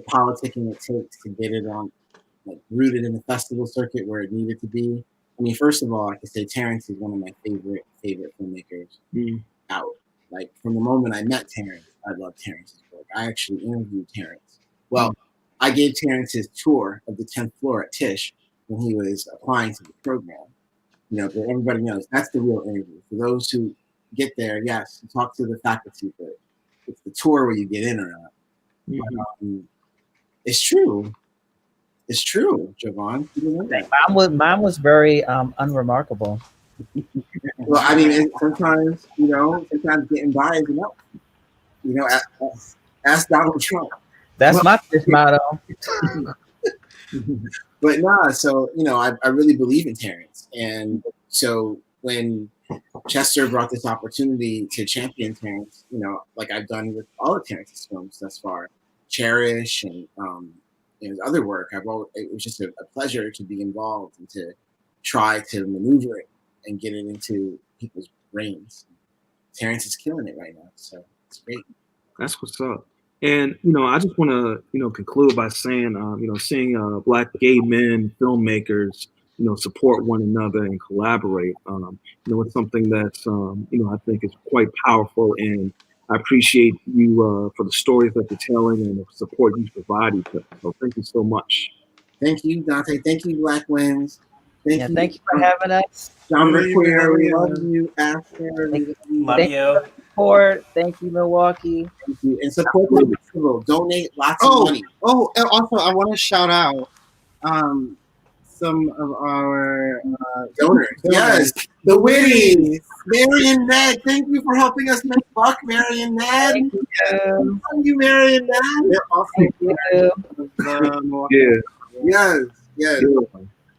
politicking it takes to get it on, like rooted in the festival circuit where it needed to be. I mean, first of all, I could say Terrence is one of my favorite filmmakers out. Like from the moment I met Terrence, I loved Terrence's work. I actually interviewed Terrence. Well, I gave Terrence his tour of the 10th floor at Tisch when he was applying to the program. You know, but everybody knows that's the real interview. For those who get there, yes, you talk to the faculty, but it's the tour where you get in or not. But, it's true. It's true, Javon. Mine was very unremarkable. Well, I mean, sometimes getting by is enough. You know, ask Donald Trump. That's my motto. But nah, so, you know, I really believe in Terrence. And so when Chester brought this opportunity to champion Terrence, you know, like I've done with all of Terrence's films thus far, Cherish and his other work, it was just a pleasure to be involved and to try to maneuver it and get it into people's brains. Terrence is killing it right now, so it's great. That's what's up. And, you know, I just want to, you know, conclude by saying, you know, seeing Black gay men, filmmakers, you know, support one another and collaborate, you know, it's something that's, you know, I think is quite powerful. And I appreciate you for the stories that you're telling and the support you provide each other. So thank you so much. Thank you, Dante. Thank you, Black Wings. Thank you for having us. John McQuarrie, we love you. After love you. Support. Thank you, Milwaukee. Thank you. And support the festival. Donate lots of money. Oh, and also I want to shout out some of our donors. Yes, the Witties. Mary and Ned, thank you for helping us make buck, Mary and Ned. Thank you. Thank you, Mary and Ned. They're also Yeah. Yes.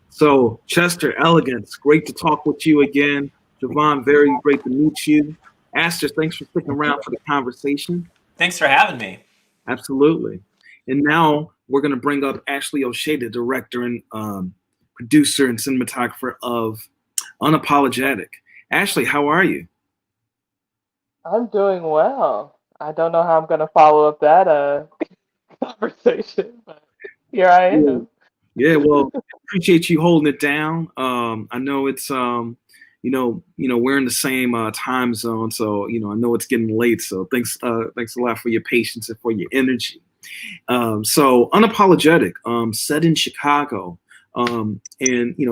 So, Chester, Elegance, great to talk with you again. Javon, very great to meet you. Aster, thanks for sticking around for the conversation. Thanks for having me. Absolutely. And now we're going to bring up Ashley O'Shea, the director and producer and cinematographer of Unapologetic. Ashley, how are you? I'm doing well. I don't know how I'm going to follow up that conversation, but here I am. Yeah, well, appreciate you holding it down. I know it's, we're in the same time zone, so I know it's getting late. So thanks a lot for your patience and for your energy. So Unapologetic, set in Chicago, and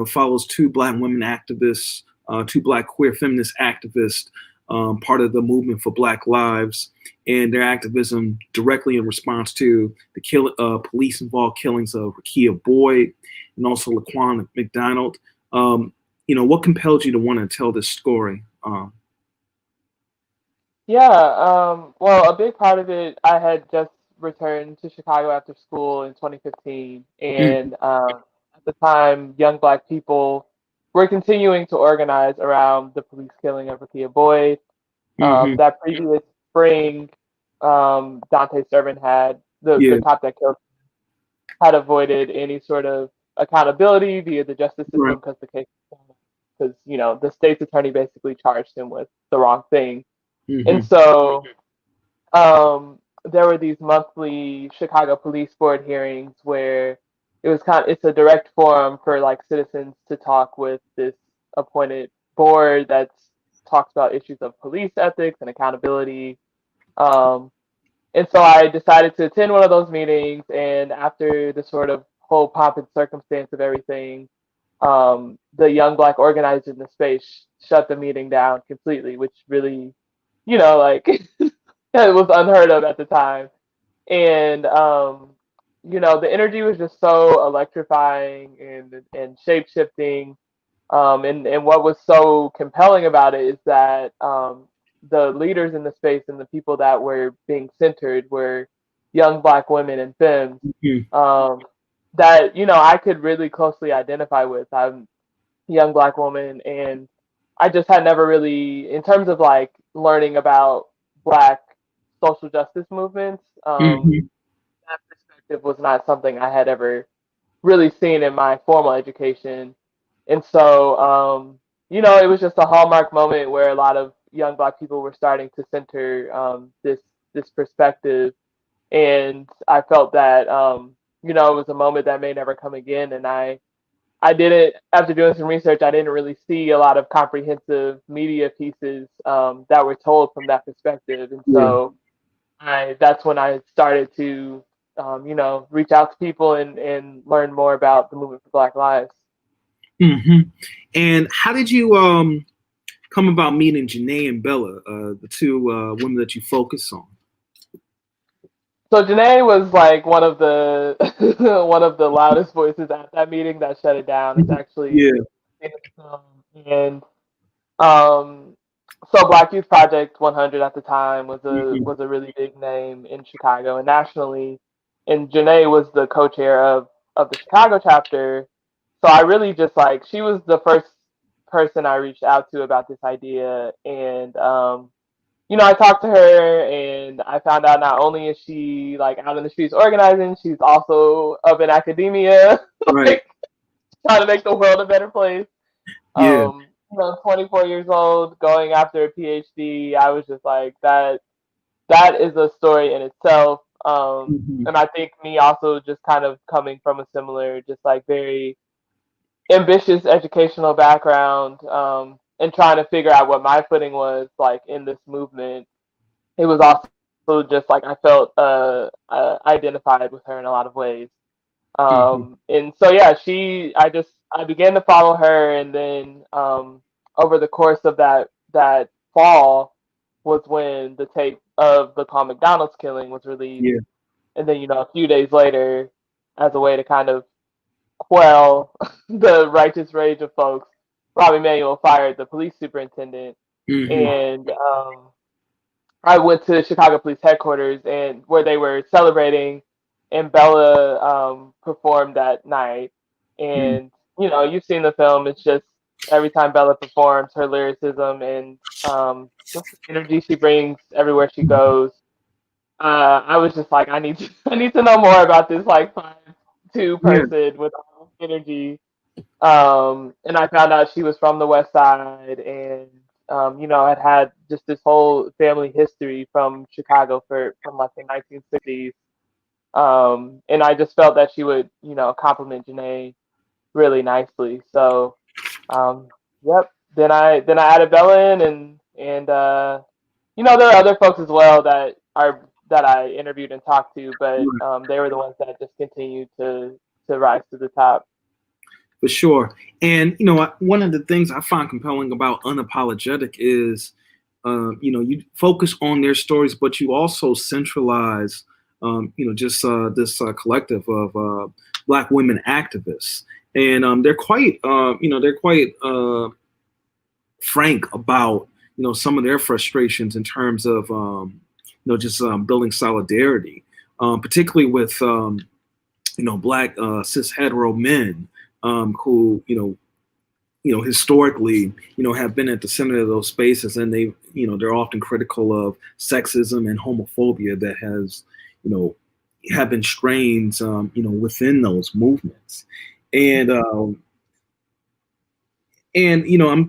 follows two Black women activists, two Black queer feminist activists, part of the movement for Black Lives, and their activism directly in response to the police-involved killings of Rekia Boyd and also Laquan McDonald. What compelled you to want to tell this story? Well, a big part of it, I had just returned to Chicago after school in 2015, and at the time, young Black people were continuing to organize around the police killing of Rekia Boyd. That previous spring, Dante Servant the cop that killed, had avoided any sort of accountability via the justice system because the state's attorney basically charged him with the wrong thing. And so there were these monthly Chicago Police Board hearings where it's a direct forum for like citizens to talk with this appointed board that talks about issues of police ethics and accountability. And so I decided to attend one of those meetings, and after the sort of whole pomp and circumstance of everything, the young Black organizers in the space shut the meeting down completely, which really, it was unheard of at the time. And the energy was just so electrifying and shape shifting. And what was so compelling about it is that the leaders in the space and the people that were being centered were young Black women and femmes that I could really closely identify with. I'm a young Black woman, and I just had never really, in terms of like learning about Black social justice movements, that perspective was not something I had ever really seen in my formal education. And so, it was just a hallmark moment where a lot of young Black people were starting to center this perspective, and I felt that it was a moment that may never come again. And I didn't, after doing some research, I didn't really see a lot of comprehensive media pieces that were told from that perspective. And so that's when I started to, reach out to people and learn more about the movement for Black Lives. And how did you come about meeting Janae and Bella, the two women that you focus on? So Janae was like one of the one of the loudest voices at that meeting that shut it down. It's actually in the film. And so Black Youth Project 100 at the time was a really big name in Chicago and nationally. And Janae was the co-chair of the Chicago chapter. So I really just she was the first person I reached out to about this idea. And I talked to her, and I found out not only is she out in the streets organizing, she's also up in academia, trying to make the world a better place. 24 years old, going after a PhD. I was just like, that is a story in itself. And I think me also just kind of coming from a similar, just very ambitious educational background, and trying to figure out what my footing was in this movement. It was also just I felt identified with her in a lot of ways. And so I began to follow her, and then over the course of that fall was when the tape of the Laquan McDonald's killing was released. And then a few days later, as a way to kind of quell the righteous rage of folks, Rob Emanuel fired the police superintendent. And I went to Chicago Police Headquarters, and where they were celebrating, and Bella performed that night. And you've seen the film. It's just every time Bella performs, her lyricism and just the energy she brings everywhere she goes. I was just like, I need to know more about this 5'2" person with all this energy. And I found out she was from the West Side, and had just this whole family history from Chicago from the 1960s. And I just felt that she would, complement Janae really nicely. So, yep, then I added Bella in, and you know, there are other folks as well that I interviewed and talked to, but they were the ones that just continued to rise to the top. For sure. And, you know, one of the things I find compelling about Unapologetic is, you know, you focus on their stories, but you also centralize, you know, just this collective of Black women activists. And they're quite, you know, they're quite frank about, you know, some of their frustrations in terms of, you know, just building solidarity, particularly with, you know, Black cis hetero men who, you know, historically, you know, have been at the center of those spaces, and they, you know, they're often critical of sexism and homophobia that has, you know, have been strains, you know, within those movements, and you know,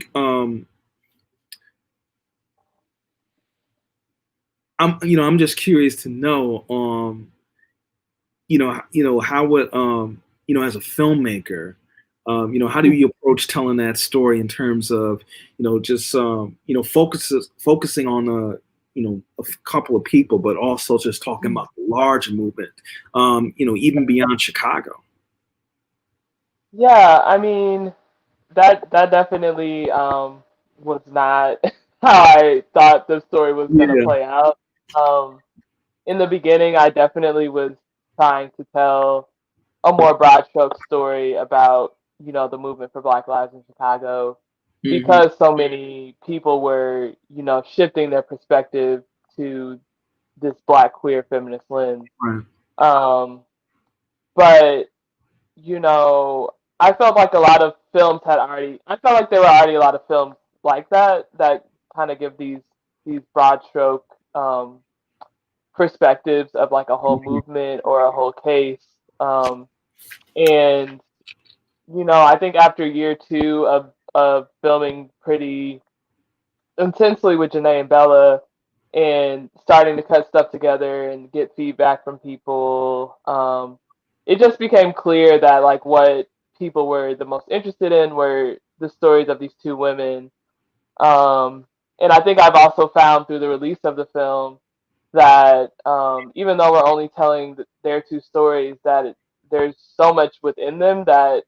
you know, I'm just curious to know, you know, how would, you know, as a filmmaker, you know, how do you approach telling that story in terms of, you know, just, you know, focusing on, you know, a couple of people, but also just talking about the larger movement, you know, even beyond Chicago. Yeah, I mean, that definitely was not how I thought the story was gonna Yeah. play out. In the beginning, I definitely was trying to tell a more broad stroke story about, you know, the movement for Black Lives in Chicago, because so many people were, you know, shifting their perspective to this Black queer feminist lens. Right. But, you know, I felt like a lot of films I felt like there were already a lot of films like that kind of give these broad stroke perspectives of like a whole movement or a whole case. And, you know, I think after year 2 of filming pretty intensely with Janae and Bella and starting to cut stuff together and get feedback from people, it just became clear that like what people were the most interested in were the stories of these 2 women. And I think I've also found through the release of the film that even though we're only telling their 2 stories, that there's so much within them that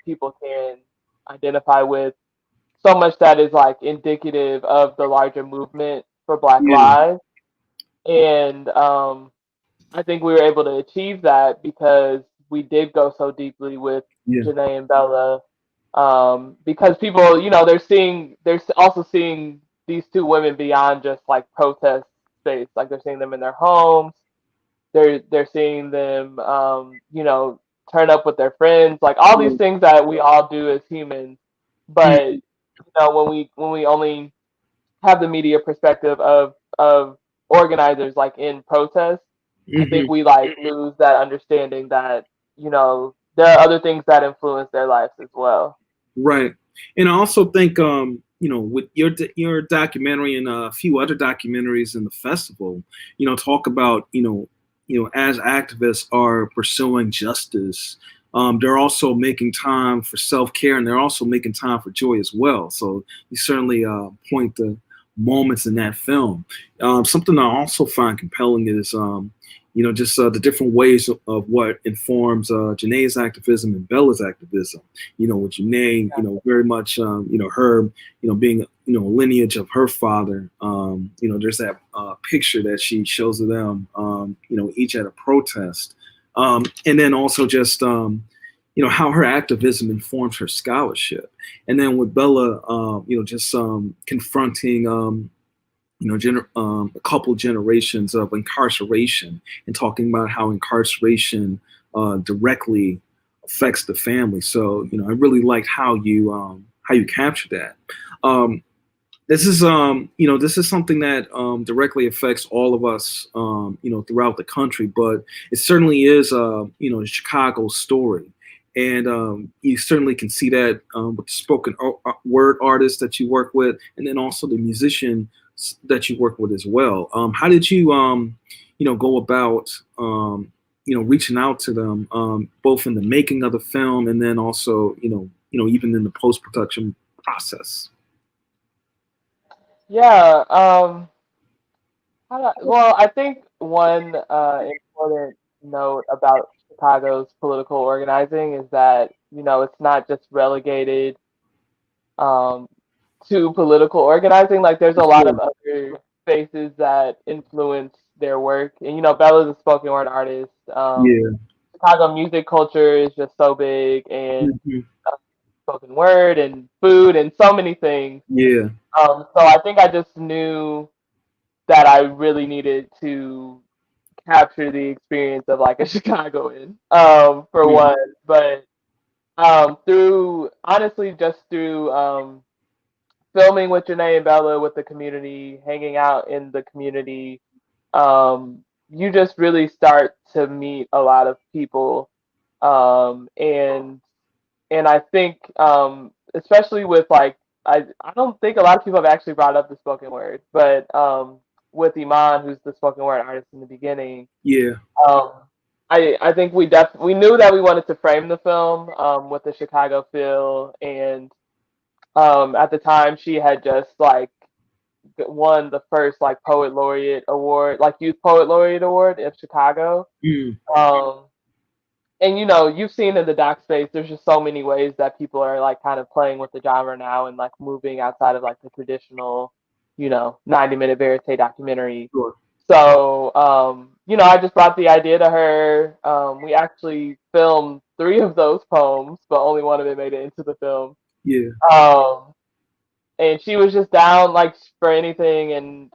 people can identify with, so much that is like indicative of the larger movement for Black lives. And I think we were able to achieve that because we did go so deeply with Janae and Bella. Because people, you know, they're also seeing these 2 women beyond just like protest space. Like they're seeing them in their homes. They're seeing them, you know, turn up with their friends. Like all these things that we all do as humans. But you know, when we only have the media perspective of organizers like in protest, I think we like lose that understanding that, you know, there are other things that influence their lives as well. Right. And I also think, you know, with your documentary and a few other documentaries in the festival, you know, talk about, you know, as activists are pursuing justice, they're also making time for self-care, and they're also making time for joy as well. So you certainly point to moments in that film. Something I also find compelling is, you know, just the different ways of what informs Janae's activism and Bella's activism. You know, with Janae, you know, very much, you know, her, you know, being, you know, lineage of her father. You know, there's that picture that she shows of them, you know, each at a protest. And then also just, you know, how her activism informs her scholarship. And then with Bella, you know, just confronting, you know, a couple generations of incarceration and talking about how incarceration directly affects the family. So, you know, I really liked how you captured that. This is, you know, this is something that directly affects all of us, you know, throughout the country, but it certainly is, you know, a Chicago story. And you certainly can see that with the spoken word artists that you work with, and then also the musician that you work with as well. How did you, you know, go about, you know, reaching out to them, both in the making of the film and then also, you know, even in the post-production process? Yeah. Well, I think one important note about Chicago's political organizing is that, it's not just relegated um, to political organizing. Like, there's a lot of other spaces that influence their work. And, Bella's a spoken word artist. Yeah. Chicago music culture is just so big, and Mhm. spoken word and food and so many things. Yeah. So I think I just knew that I really needed to capture the experience of like a Chicagoan, for Mhm. one. But through honestly, just through filming with Janae and Bella, with the community, hanging out in the community, you just really start to meet a lot of people, and I think, especially with like, I don't think a lot of people have actually brought up the spoken word, but with Iman, who's the spoken word artist in the beginning, Yeah. um, I think we knew that we wanted to frame the film with the Chicago feel, and at the time she had just like won the first like poet laureate award, like youth poet laureate award of Chicago. Mm. Um, and you've seen in the doc space, there's just so many ways that people are like kind of playing with the genre now and like moving outside of like the traditional, 90-minute verite documentary. Sure. So, I just brought the idea to her. We actually filmed 3 of those poems, but only one of it made it into the film. Yeah. Um, and she was just down like for anything, and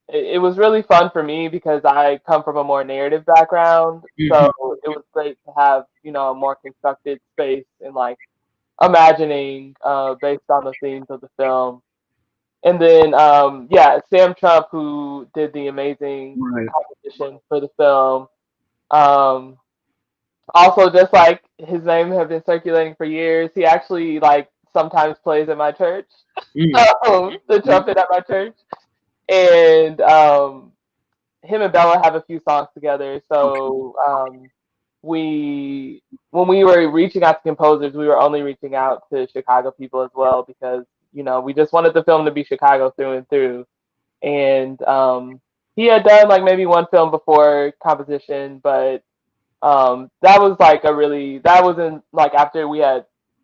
it was really fun for me because I come from a more narrative background, so Mhm. it was great to have a more constructed space and like imagining based on the themes of the film. And then yeah, Sam Trump, who did the amazing Right. composition for the film, um, also just like his name have been circulating for years, he actually like sometimes plays at my church, Mm. the trumpet at my church, and him and Bella have a few songs together. So we when we were reaching out to composers, we were only reaching out to Chicago people as well because we just wanted the film to be Chicago through and through. And he had done like maybe one film before composition, but that was like that was in like after we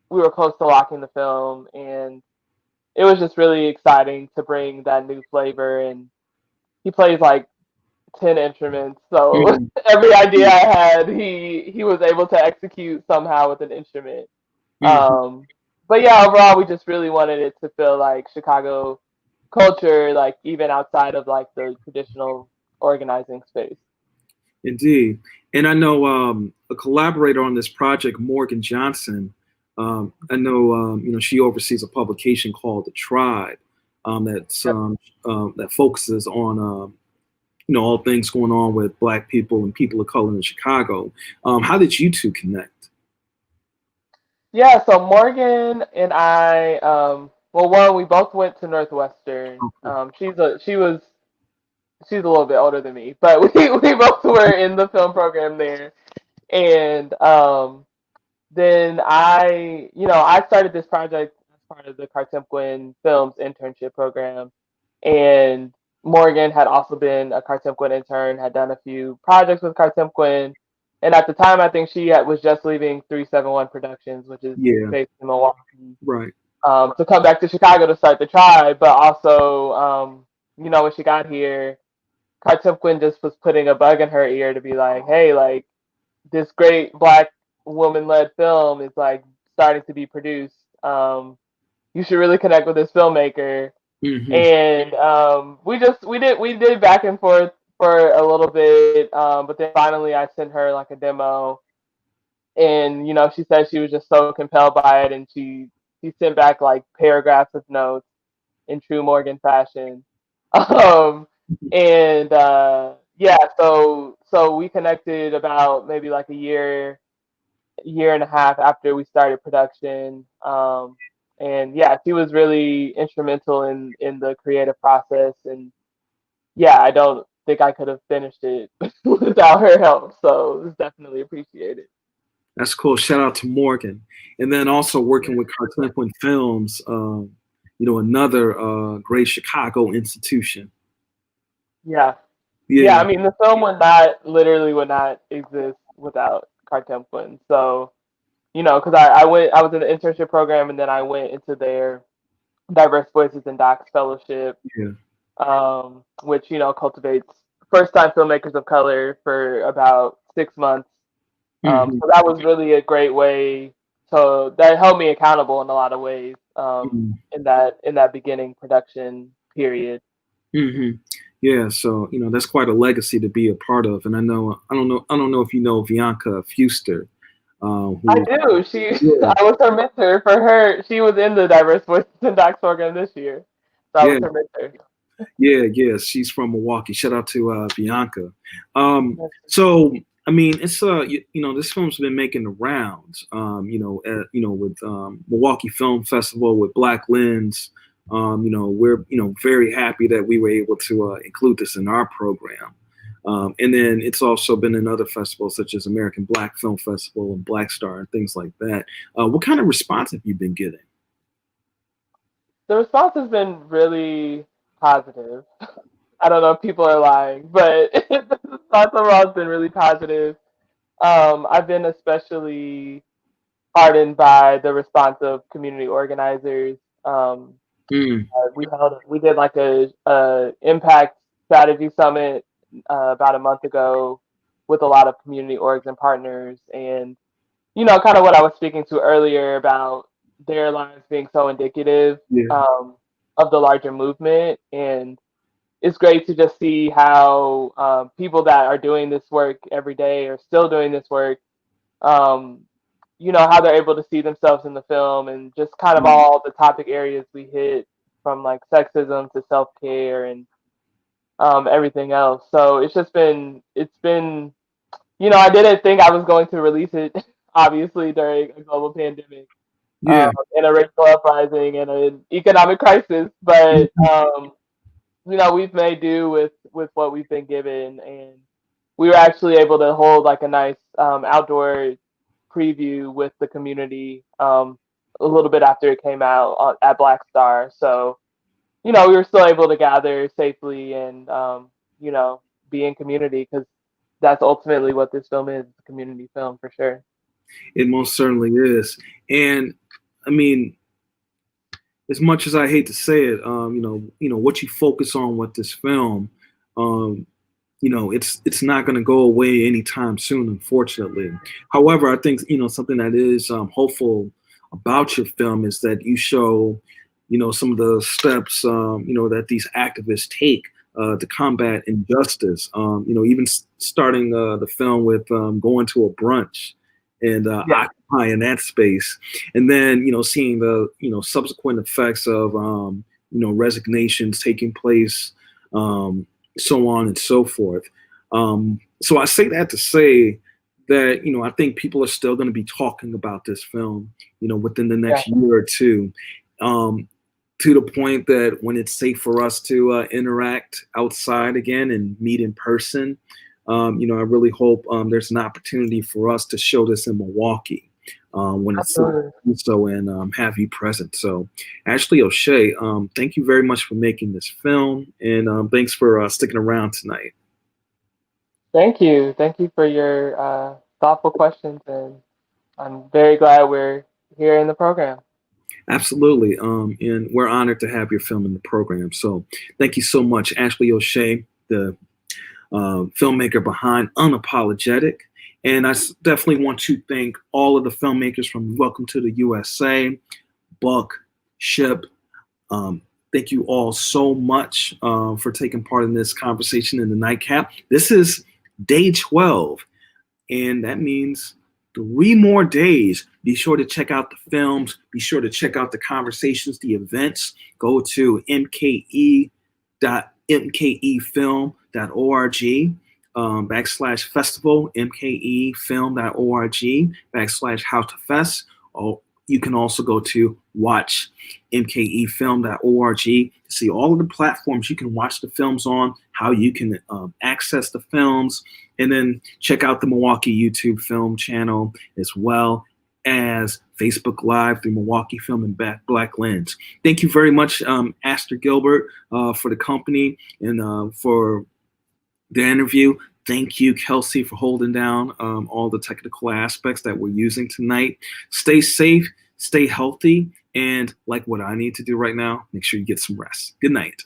were close to locking the film, and it was just really exciting to bring that new flavor. And he plays like 10 instruments, so Mhm. every idea I had, he was able to execute somehow with an instrument. Mhm. But yeah, overall, we just really wanted it to feel like Chicago culture, like even outside of like the traditional organizing space. Indeed. And I know a collaborator on this project, Morgan Johnson. I know she oversees a publication called The Tribe, that focuses on all things going on with Black people and people of color in Chicago. How did you two connect? Yeah, so Morgan and I, well, one, we both went to Northwestern. Okay. She's a little bit older than me, but we both were in the film program there. And then I started this project as part of the Cartemquin Films internship program. And Morgan had also been a Cartemquin intern, had done a few projects with Cartemquin. And at the time, I think she was just leaving 371 Productions, which is Yeah. based in Milwaukee, Right. to come back to Chicago to start the tribe. But also, when she got here, Cartemquin just was putting a bug in her ear to be like, hey, like, this great Black woman-led film is like starting to be produced. You should really connect with this filmmaker. Mm-hmm. And we did back and forth for a little bit, but then finally I sent her like a demo, and she said she was just so compelled by it, and she sent back like paragraphs of notes in true Morgan fashion. um, and yeah, so we connected about maybe like a year and a half after we started production. And yeah, she was really instrumental in the creative process. And yeah, I don't think I could have finished it without her help. So it's definitely appreciated. That's cool. Shout out to Morgan. And then also working with Cartemquin Films, another great Chicago institution. Yeah. Yeah, I mean, the film would not exist without Cartel Twins. So, because I was in the internship program, and then I went into their Diverse Voices and Docs Fellowship, which, cultivates first-time filmmakers of color for about 6 months. So that was really a great way that held me accountable in a lot of ways in that beginning production period. Yeah, so that's quite a legacy to be a part of, and I don't know if you know Bianca Fuster. I do. I was her mentor for her. She was in the Diverse Voices and Docs program this year, so I was her mentor. Yeah, she's from Milwaukee. Shout out to Bianca. So I mean, it's this film's been making the rounds. With Milwaukee Film Festival with Black Lens. We're very happy that we were able to include this in our program. And then it's also been in other festivals such as American Black Film Festival and Black Star and things like that. What kind of response have you been getting? The response has been really positive. I don't know if people are lying, but the response overall has been really positive. I've been especially heartened by the response of community organizers. We did like a impact strategy summit about a month ago with a lot of community orgs and partners, and kind of what I was speaking to earlier about their lives being so indicative of the larger movement. And it's great to just see how people that are doing this work every day are still doing this work, how they're able to see themselves in the film, and just kind of all the topic areas we hit, from like sexism to self-care and everything else. So it's been I didn't think I was going to release it, obviously, during a global pandemic, and a racial uprising and an economic crisis, but we've made do with what we've been given, and we were actually able to hold like a nice outdoor preview with the community a little bit after it came out at Black Star. So, we were still able to gather safely and be in community, because that's ultimately what this film is, a community film for sure. It most certainly is. And I mean, as much as I hate to say it, what you focus on with this film, it's not going to go away anytime soon, unfortunately. However, I think, something that is hopeful about your film is that you show, some of the steps, that these activists take to combat injustice. Even starting the film with going to a brunch and occupying that space, and then seeing the subsequent effects of resignations taking place, so on and so forth. So I say that to say that I think people are still going to be talking about this film within the next year or two, to the point that when it's safe for us to interact outside again and meet in person, I really hope there's an opportunity for us to show this in Milwaukee when it's so and have you present. So Ashley O'Shea, thank you very much for making this film, and thanks for sticking around tonight. Thank you for your thoughtful questions, and I'm very glad we're here in the program. Absolutely, and we're honored to have your film in the program. So thank you so much, Ashley O'Shea, the filmmaker behind Unapologetic. And I definitely want to thank all of the filmmakers from Welcome to the USA, Buck, Ship. Thank you all so much for taking part in this conversation in the Nightcap. This is day 12, and that means 3 more days. Be sure to check out the films. Be sure to check out the conversations, the events. Go to mke.mkefilm.org /festival, mkefilm.org /howtofest. You can also go to watch mkefilm.org to see all of the platforms you can watch the films on, how you can access the films, and then check out the Milwaukee YouTube film channel as well. as Facebook Live through Milwaukee Film and Black Lens. Thank you very much, Aster Gilbert, for the company and for the interview. Thank you, Kelsey, for holding down all the technical aspects that we're using tonight. Stay safe, stay healthy, and like what I need to do right now, make sure you get some rest. Good night.